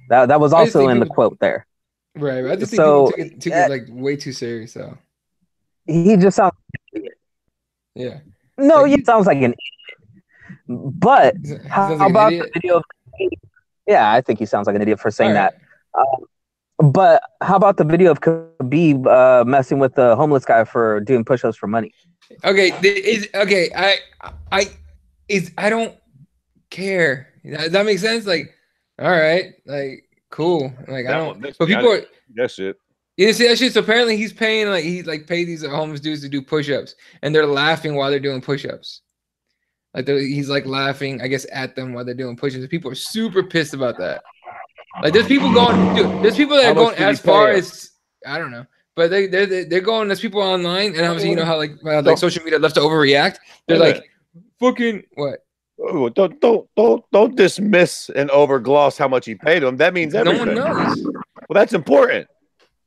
That was also in the quote there. Right. I just think people took it like way too serious. So he just sounds. Yeah. No, he sounds like an idiot. But how about the video? Yeah, I think he sounds like an idiot for saying that. But how about the video of Khabib messing with the homeless guy for doing push-ups for money? Okay, I don't care. Does that make sense? Like, all right, like, cool. Like, I don't. But people are that shit. You see that shit? So apparently he's paying, like, he like paid these homeless dudes to do push-ups, and they're laughing while they're doing push-ups. Like, he's like laughing, I guess, at them while they're doing push-ups. People are super pissed about that. Like, there's people going, dude. There's people that are going as far as, I don't know, but they're going. There's people online, and obviously, you know how like social media loves to overreact. They're like, fucking what? Oh, don't dismiss and overgloss how much he paid him. That means everything. No one knows. Well, that's important.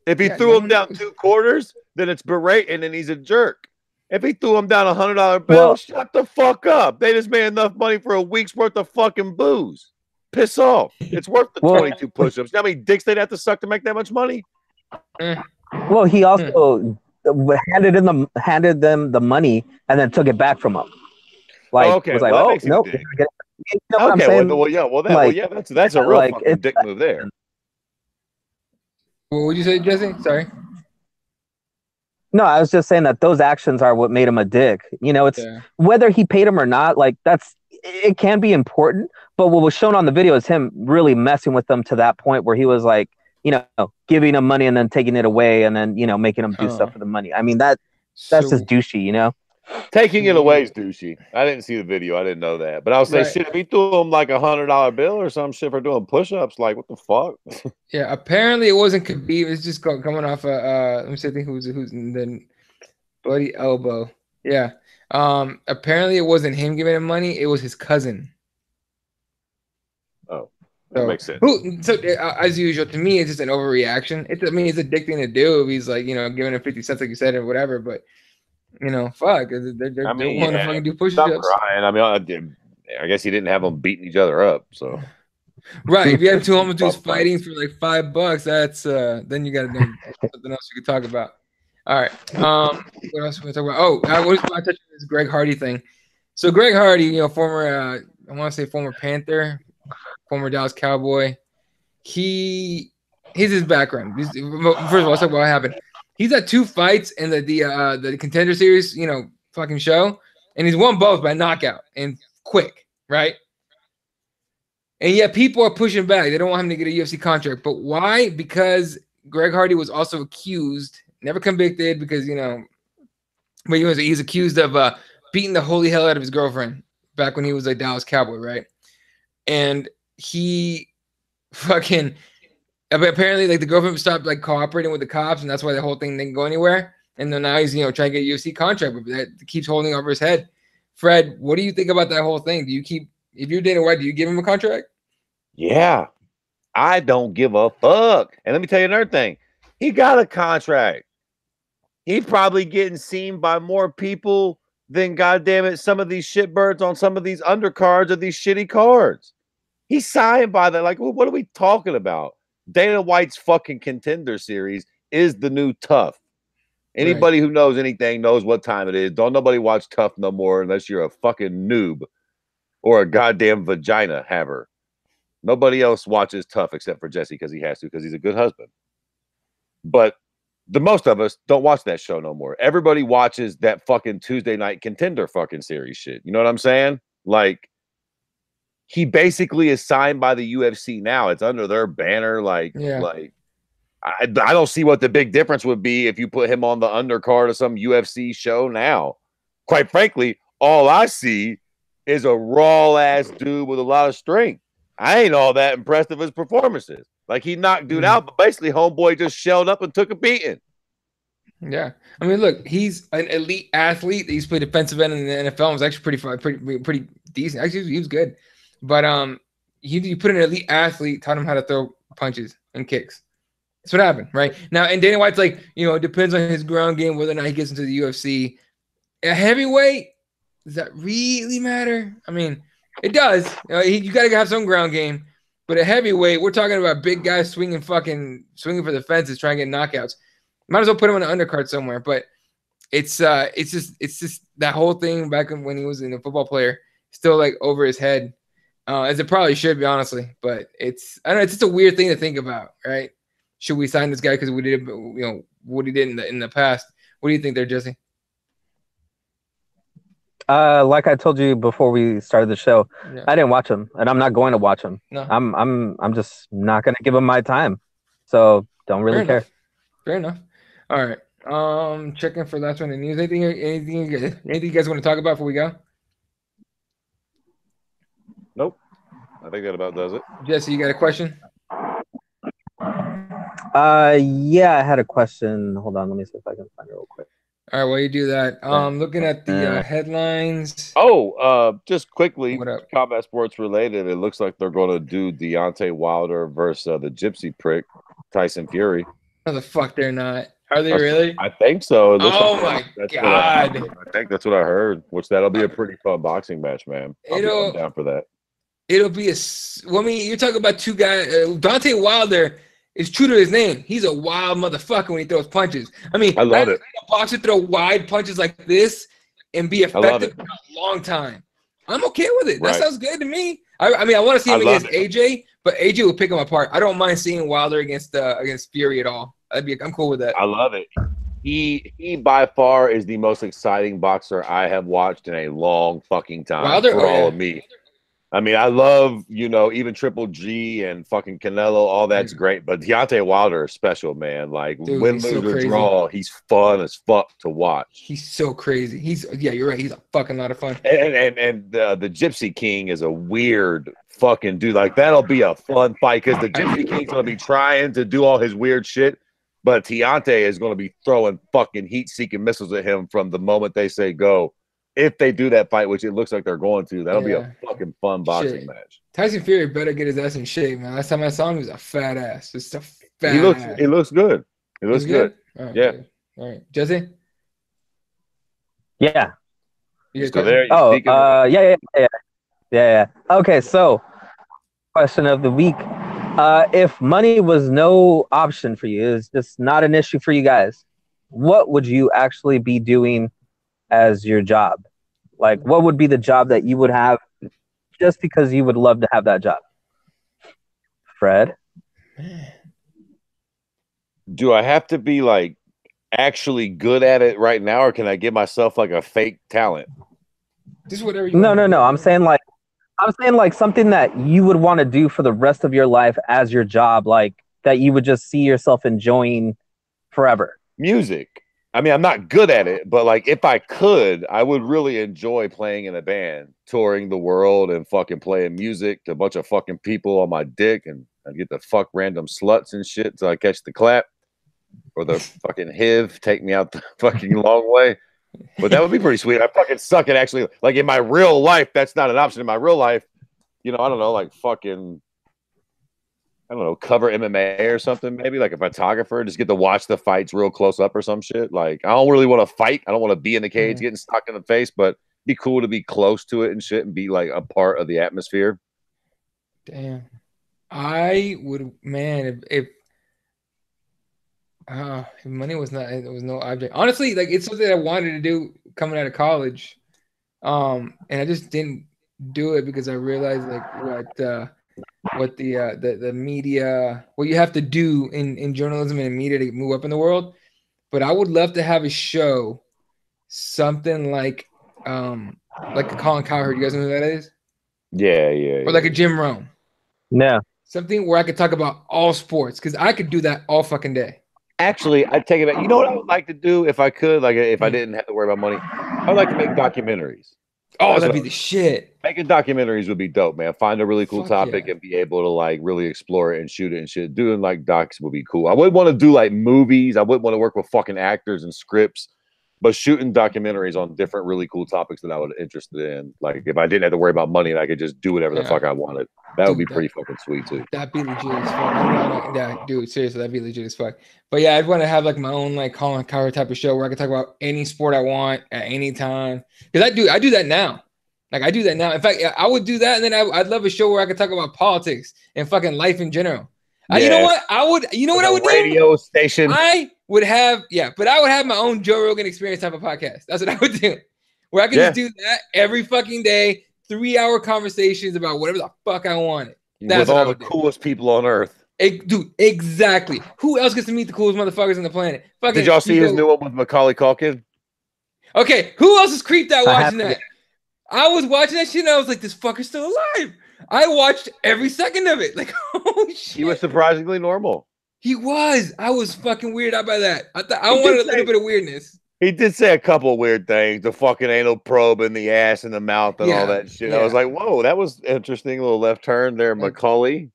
If he threw him down 2 quarters, then it's berating and he's a jerk. If he threw him down $100 bill, shut the fuck up. They just made enough money for a week's worth of fucking booze. Piss off. It's worth the 22 push-ups. You know how many dicks they'd have to suck to make that much money? Well, he also handed them the money and then took it back from them. Like, was like, oh, nope. You know what I'm saying? That's a real fucking dick move there. What would you say, Jesse? Sorry. No, I was just saying that those actions are what made him a dick. It's whether he paid him or not. Like, it can be important, but what was shown on the video is him really messing with them to that point where he was like, giving them money and then taking it away and then, making them do stuff for the money. I mean, that's just douchey, Taking it away is douchey. I didn't see the video. I didn't know that. But I was saying, shit, if he threw him like $100 bill or some shit for doing push-ups, like, what the fuck? Yeah, apparently it wasn't Khabib. It's just coming off let me see, I think who's then Buddy Elbow. Yeah. Apparently it wasn't him giving him money. It was his cousin. Oh, that makes sense. As usual, to me, it's just an overreaction. It's addicting to do if he's like, giving him 50 cents, like you said, or whatever. But fuck, they want to fucking do push-ups. I guess he didn't have them beating each other up. So, right, if you have 2 homeless dudes fighting for like $5, that's then you got to know something else you could talk about. All right, what else are we talk about? Oh, I was touching this Greg Hardy thing. So Greg Hardy, former, I want to say former Panther, former Dallas Cowboy. Here's his background. First of all, let's talk about what happened. He's had 2 fights in the Contender Series, fucking show, and he's won both by knockout and quick, right? And yet people are pushing back. They don't want him to get a UFC contract. But why? Because Greg Hardy was also accused, never convicted, because but he's accused of beating the holy hell out of his girlfriend back when he was a Dallas Cowboy, right? And he fucking apparently the girlfriend stopped cooperating with the cops, and that's why the whole thing didn't go anywhere. And then now he's trying to get a UFC contract, but that keeps holding over his head. Fred, what do you think about that whole thing? If you're Dana White, do you give him a contract? Yeah, I don't give a fuck. And let me tell you another thing. He got a contract. He's probably getting seen by more people than, goddamn it, some of these shitbirds on some of these undercards of these shitty cards. He's signed by that. What are we talking about? Dana White's fucking Contender Series is the new Tough. Anybody who knows anything knows what time it is. Don't nobody watch Tough no more unless you're a fucking noob or a goddamn vagina haver. Nobody else watches Tough except for Jesse because he has to, because he's a good husband. But the most of us don't watch that show no more. Everybody watches that fucking Tuesday night Contender fucking series shit. You know what I'm saying? He basically is signed by the UFC now. It's under their banner. I don't see what the big difference would be if you put him on the undercard of some UFC show now. Quite frankly, all I see is a raw ass dude with a lot of strength. I ain't all that impressed with his performances. He knocked dude out, but basically homeboy just shelled up and took a beating. Yeah. I mean, look, he's an elite athlete. He's played defensive end in the NFL. He was actually pretty decent. Actually, he was good. But you put an elite athlete, taught him how to throw punches and kicks. That's what happened, right? Now, and Dana White's it depends on his ground game, whether or not he gets into the UFC. A heavyweight, does that really matter? I mean, it does. You got to have some ground game. But a heavyweight, we're talking about big guys swinging for the fences, trying to get knockouts. Might as well put him on an undercard somewhere. But it's just that whole thing back when he was a football player, still over his head, as it probably should be, honestly. But I don't know. It's just a weird thing to think about, right? Should we sign this guy because we did, what he did in the past? What do you think there, Jesse? Like I told you before we started the show, yeah. I didn't watch him, and I'm not going to watch him. No. I'm just not going to give him my time. So don't really care. Fair enough. All right. Checking for last one in news. Anything you guys want to talk about before we go? Nope. I think that about does it. Jesse, you got a question? Yeah, I had a question. Hold on, let me see if I can find it real quick. All right, while you do that, looking at the headlines. Just quickly, combat sports related. It looks like they're going to do Deontay Wilder versus the Gypsy prick, Tyson Fury. No, the fuck they're not. Are they really? I think so. My God. I think that's what I heard, which that'll be a pretty fun boxing match, man. I'm down for that. It'll be you're talking about 2 guys. Deontay Wilder is true to his name. He's a wild motherfucker when he throws punches. I mean, I love it. A boxer throw wide punches like this and be effective for a long time. I'm okay with it. That sounds good to me. I mean, I want to see him against AJ, but AJ will pick him apart. I don't mind seeing Wilder against Fury at all. I'm cool with that. I love it. He by far is the most exciting boxer I have watched in a long fucking time. Wilder, for all of me. I mean, I love, even Triple G and fucking Canelo, all that's great. But Deontay Wilder is special, man. Dude, win, lose, or draw, he's fun as fuck to watch. He's so crazy. You're right. He's a fucking lot of fun. And the Gypsy King is a weird fucking dude. That'll be a fun fight because the Gypsy King's going to be trying to do all his weird shit. But Deontay is going to be throwing fucking heat-seeking missiles at him from the moment they say go. If they do that fight, which it looks like they're going to, that'll be a fucking fun boxing match. Tyson Fury better get his ass in shape, man. Last time I saw him, he was a fat ass. Just a fat ass. He looks good. He looks good. All right, yeah. Good. All right. Jesse? Yeah. Yeah. Okay, so question of the week. If money was no option for you, it's just not an issue for you guys, what would you actually be doing as your job? Like, what would be the job that you would have just because you would love to have that job? Fred? Do I have to be like actually good at it right now, or can I give myself like a fake talent? Just whatever you No, want. no. I'm saying like something that you would want to do for the rest of your life as your job, like that you would just see yourself enjoying forever. Music. I mean, I'm not good at it, but like if I could, I would really enjoy playing in a band, touring the world and fucking playing music to a bunch of fucking people on my dick, and I get to fuck random sluts and shit till I catch the clap or the fucking HIV take me out the fucking long way. But that would be pretty sweet. I fucking suck at actually, like in my real life, that's not an option in my real life. You know, I don't know, like fucking, I don't know, cover MMA or something, maybe like a photographer, just get to watch the fights real close up or some shit. Like, I don't really want to fight. I don't want to be in the cage getting stuck in the face, but be cool to be close to it and shit and be like a part of the atmosphere. Damn. I would, man, if money was not, it was no object. Honestly, like it's something I wanted to do coming out of college. And I just didn't do it because I realized like what the media, what you have to do in journalism and in media to move up in the world. But I would love to have a show, something like a Colin Cowherd. You guys know who that is? Yeah. Or like a Jim Rome. No. Something where I could talk about all sports, because I could do that all fucking day. Actually, I'd take it back. You know what I would like to do if I could? Like, if I didn't have to worry about money, I would like to make documentaries. Oh, that'd be the shit. Making documentaries would be dope, man. Find a really cool topic and be able to like really explore it and shoot it and shit. Doing like docs would be cool. I wouldn't want to do like movies. I wouldn't want to work with fucking actors and scripts, but shooting documentaries on different really cool topics that I would be interested in. Like if I didn't have to worry about money and I could just do whatever the fuck I wanted, that would be pretty fucking sweet too. That'd be legit as fuck. Yeah, dude, seriously, that'd be legit as fuck. But yeah, I'd want to have like my own like Colin Cowherd type of show where I could talk about any sport I want at any time. Because I do that now. Like I do that now. In fact, I would do that, and then I'd love a show where I could talk about politics and fucking life in general. You know what? I would. You know what I would do? Radio station. I would have, but I would have my own Joe Rogan Experience type of podcast. That's what I would do, where I could just do that every fucking day, 3-hour conversations about whatever the fuck I wanted. That's with all the coolest people on earth. Dude, exactly. Who else gets to meet the coolest motherfuckers on the planet? Fucking Did y'all see his new one with Macaulay Culkin? Okay, who else is creeped out watching that? I was watching that shit and I was like, this fucker's still alive. I watched every second of it. Like, oh shit. He was surprisingly normal. He was. I was fucking weirded out by that. I wanted a little bit of weirdness. He did say a couple of weird things. The fucking anal probe in the ass and the mouth and all that shit. I was like, whoa, that was interesting. A little left turn there, Macaulay.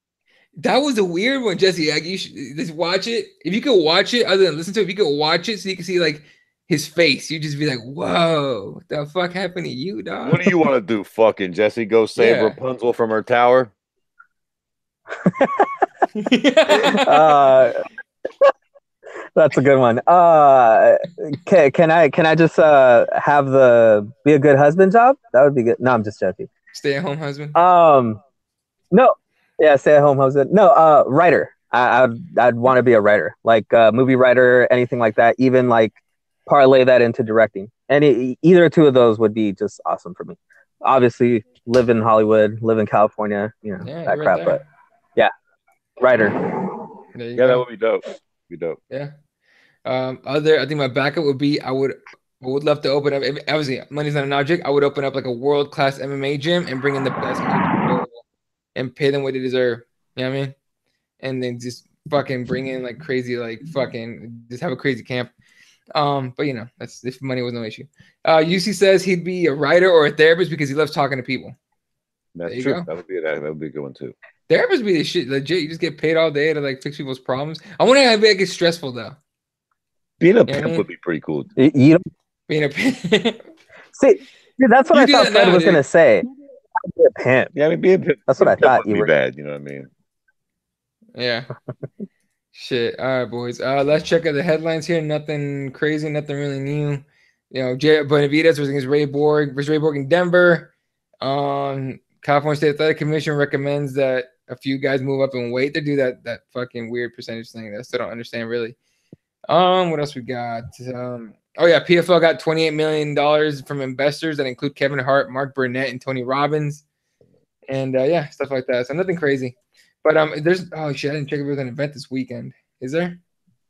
That was a weird one, Jesse. Like, you should just watch it. If you could watch it, other than listen to it, if you could watch it so you can see like his face, you just be like, whoa, what the fuck happened to you, dog? What do you want to do, fucking Jesse? Go save Rapunzel from her tower? That's a good one. Can I just have the be a good husband job? That would be good. No, I'm just joking. Stay at home husband. No, yeah, stay at home husband. No, writer. I'd want to be a writer, like movie writer, anything like that. Even like parlay that into directing. Either two of those would be just awesome for me. Obviously, live in Hollywood, live in California, that crap. But yeah, writer. That would be dope. Yeah. I think my backup would be I would love to open up. Obviously, money's not an object. I would open up like a world-class MMA gym and bring in the best people and pay them what they deserve. You know what I mean? And then just fucking bring in like crazy, like fucking just have a crazy camp. But that's if money was no issue. UC says he'd be a writer or a therapist because he loves talking to people. That's true. That would be a good one too. Therapists be the shit legit. You just get paid all day to like fix people's problems. I wonder how it gets stressful though. Being a pimp would be pretty cool. Being a pimp. See, dude, that's what I thought Fred was gonna say. Be a pimp. Yeah, I mean, being a pimp. That's what I thought you were. Bad, you know what I mean? Yeah. Shit. All right, boys. Let's check out the headlines here. Nothing crazy. Nothing really new. Benavidez versus Ray Borg in Denver. California State Athletic Commission recommends that a few guys move up and weight to do that fucking weird percentage thing that I still don't understand really. What else we got? Oh yeah, PFL got $28 million from investors that include Kevin Hart, Mark Burnett, and Tony Robbins, and yeah, stuff like that. So nothing crazy, but there's I didn't check if there's an event this weekend. Is there?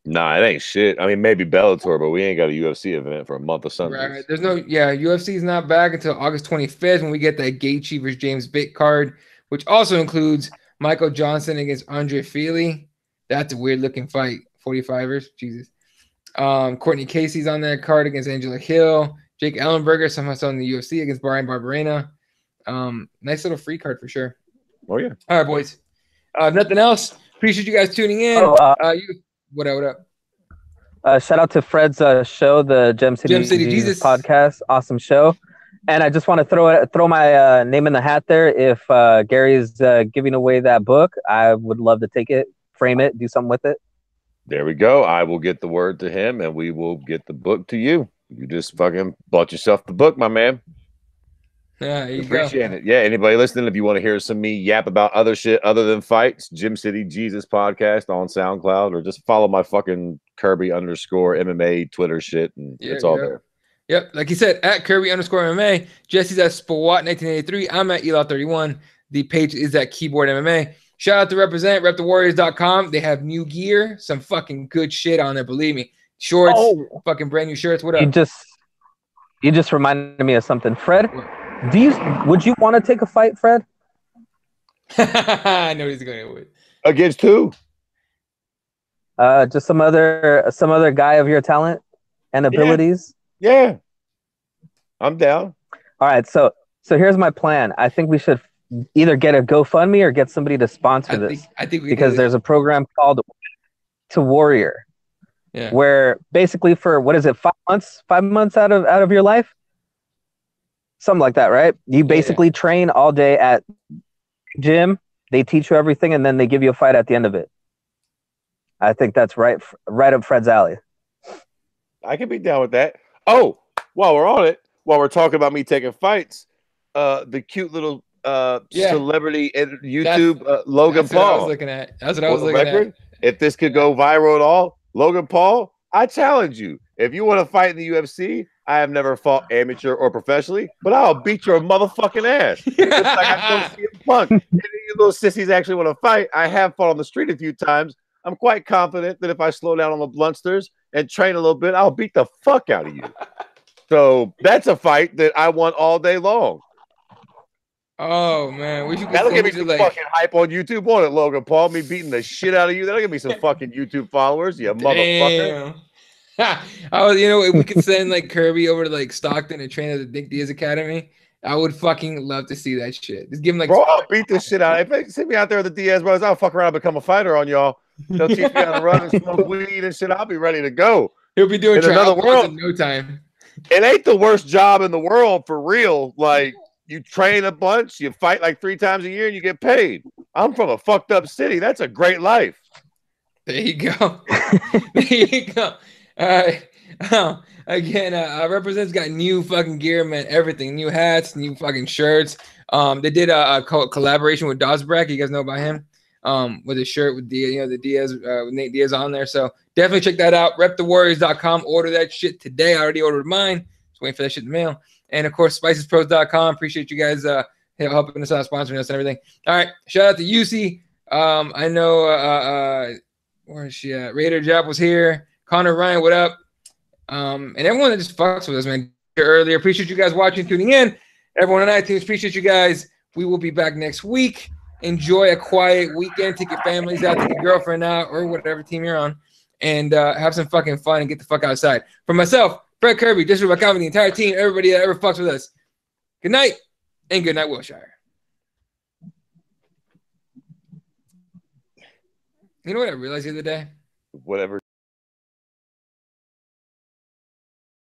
Nah, it ain't shit. I mean, maybe Bellator, but we ain't got a UFC event for a month of Sundays. Right. There's no UFC is not back until August 25th when we get that Gaethje versus James Vick card, which also includes Michael Johnson against Andre Feely. That's a weird looking fight. 45ers, Jesus. Courtney Casey's on that card against Angela Hill. Jake Ellenberger somehow still in the UFC against Brian Barberena. Nice little free card for sure. Oh yeah. All right, boys. Nothing else. Appreciate you guys tuning in. What up? Shout out to Fred's show, the Gem City Jesus podcast. Awesome show. And I just want to throw my name in the hat there. If Gary's giving away that book, I would love to take it, frame it, do something with it. There we go. I will get the word to him, and we will get the book to you. You just fucking bought yourself the book, my man. Yeah, you appreciate it. Yeah, anybody listening, if you want to hear some me yap about other shit other than fights, Gym City Jesus podcast on SoundCloud, or just follow my fucking Kirby _ MMA Twitter shit, and it's all there. Yep, like he said, at Kirby _ MMA. Jesse's at Spawat 1983. I'm at Elot31. The page is at Keyboard MMA. Shout out to Represent, repthewarriors.com. They have new gear, some fucking good shit on there, believe me. Shorts, fucking brand new shirts. What up? You just reminded me of something. Fred, would you want to take a fight, Fred? I know he's going with. Against who? Just some other guy of your talent and abilities. Yeah. I'm down. All right, so here's my plan. I think we should either get a GoFundMe or get somebody to sponsor this. I think because there's a program called To Warrior, where basically for what is it, 5 months? 5 months out of your life, something like that, right? You basically train all day at gym. They teach you everything, and then they give you a fight at the end of it. I think that's right up Fred's alley. I can be down with that. Oh, while we're on it, while we're talking about me taking fights, the cute little celebrity YouTube Logan Paul. That's what I was looking at. That's what I was looking at. If this could go viral at all, Logan Paul, I challenge you. If you want to fight in the UFC, I have never fought amateur or professionally, but I'll beat your motherfucking ass. Just like I don't see a punk. If you little sissies actually want to fight, I have fought on the street a few times. I'm quite confident that if I slow down on the blunsters and train a little bit, I'll beat the fuck out of you. So that's a fight that I want all day long. Oh man, that'll give me some fucking hype on YouTube, won't it, Logan Paul? Me beating the shit out of you. That'll give me some fucking YouTube followers, you motherfucker. If we could send like Kirby over to like Stockton and train at the Nick Diaz Academy, I would fucking love to see that shit. Just give him like, bro, I'll beat this shit out. If they send me out there with the Diaz brothers, I'll fuck around and become a fighter on y'all. They'll teach me how to run and smoke weed and shit. I'll be ready to go. He'll be doing another world in no time. It ain't the worst job in the world for real. Like, you train a bunch, you fight like 3 times a year, and you get paid. I'm from a fucked up city. That's a great life. There you go. There you go. Again, Represent's got new fucking gear, man. Everything, new hats, new fucking shirts. They did a collaboration with Dosbrack. You guys know about him. With a shirt with the Diaz, with Nate Diaz on there. So definitely check that out. Repthewarriors.com. Order that shit today. I already ordered mine. Just waiting for that shit in the mail. And of course, spicespros.com. Appreciate you guys helping us out, sponsoring us and everything. All right. Shout out to UC. I know where is she at? Raider Jap was here. Conor Ryan, what up? And everyone that just fucks with us, man. Earlier. Appreciate you guys watching, tuning in. Everyone on iTunes, appreciate you guys. We will be back next week. Enjoy a quiet weekend. Take your families out, take your girlfriend out, or whatever team you're on, and have some fucking fun and get the fuck outside. For myself, Fred Kirby, District of the entire team, everybody that ever fucks with us. Good night, and good night, Wilshire. You know what I realized the other day? Whatever.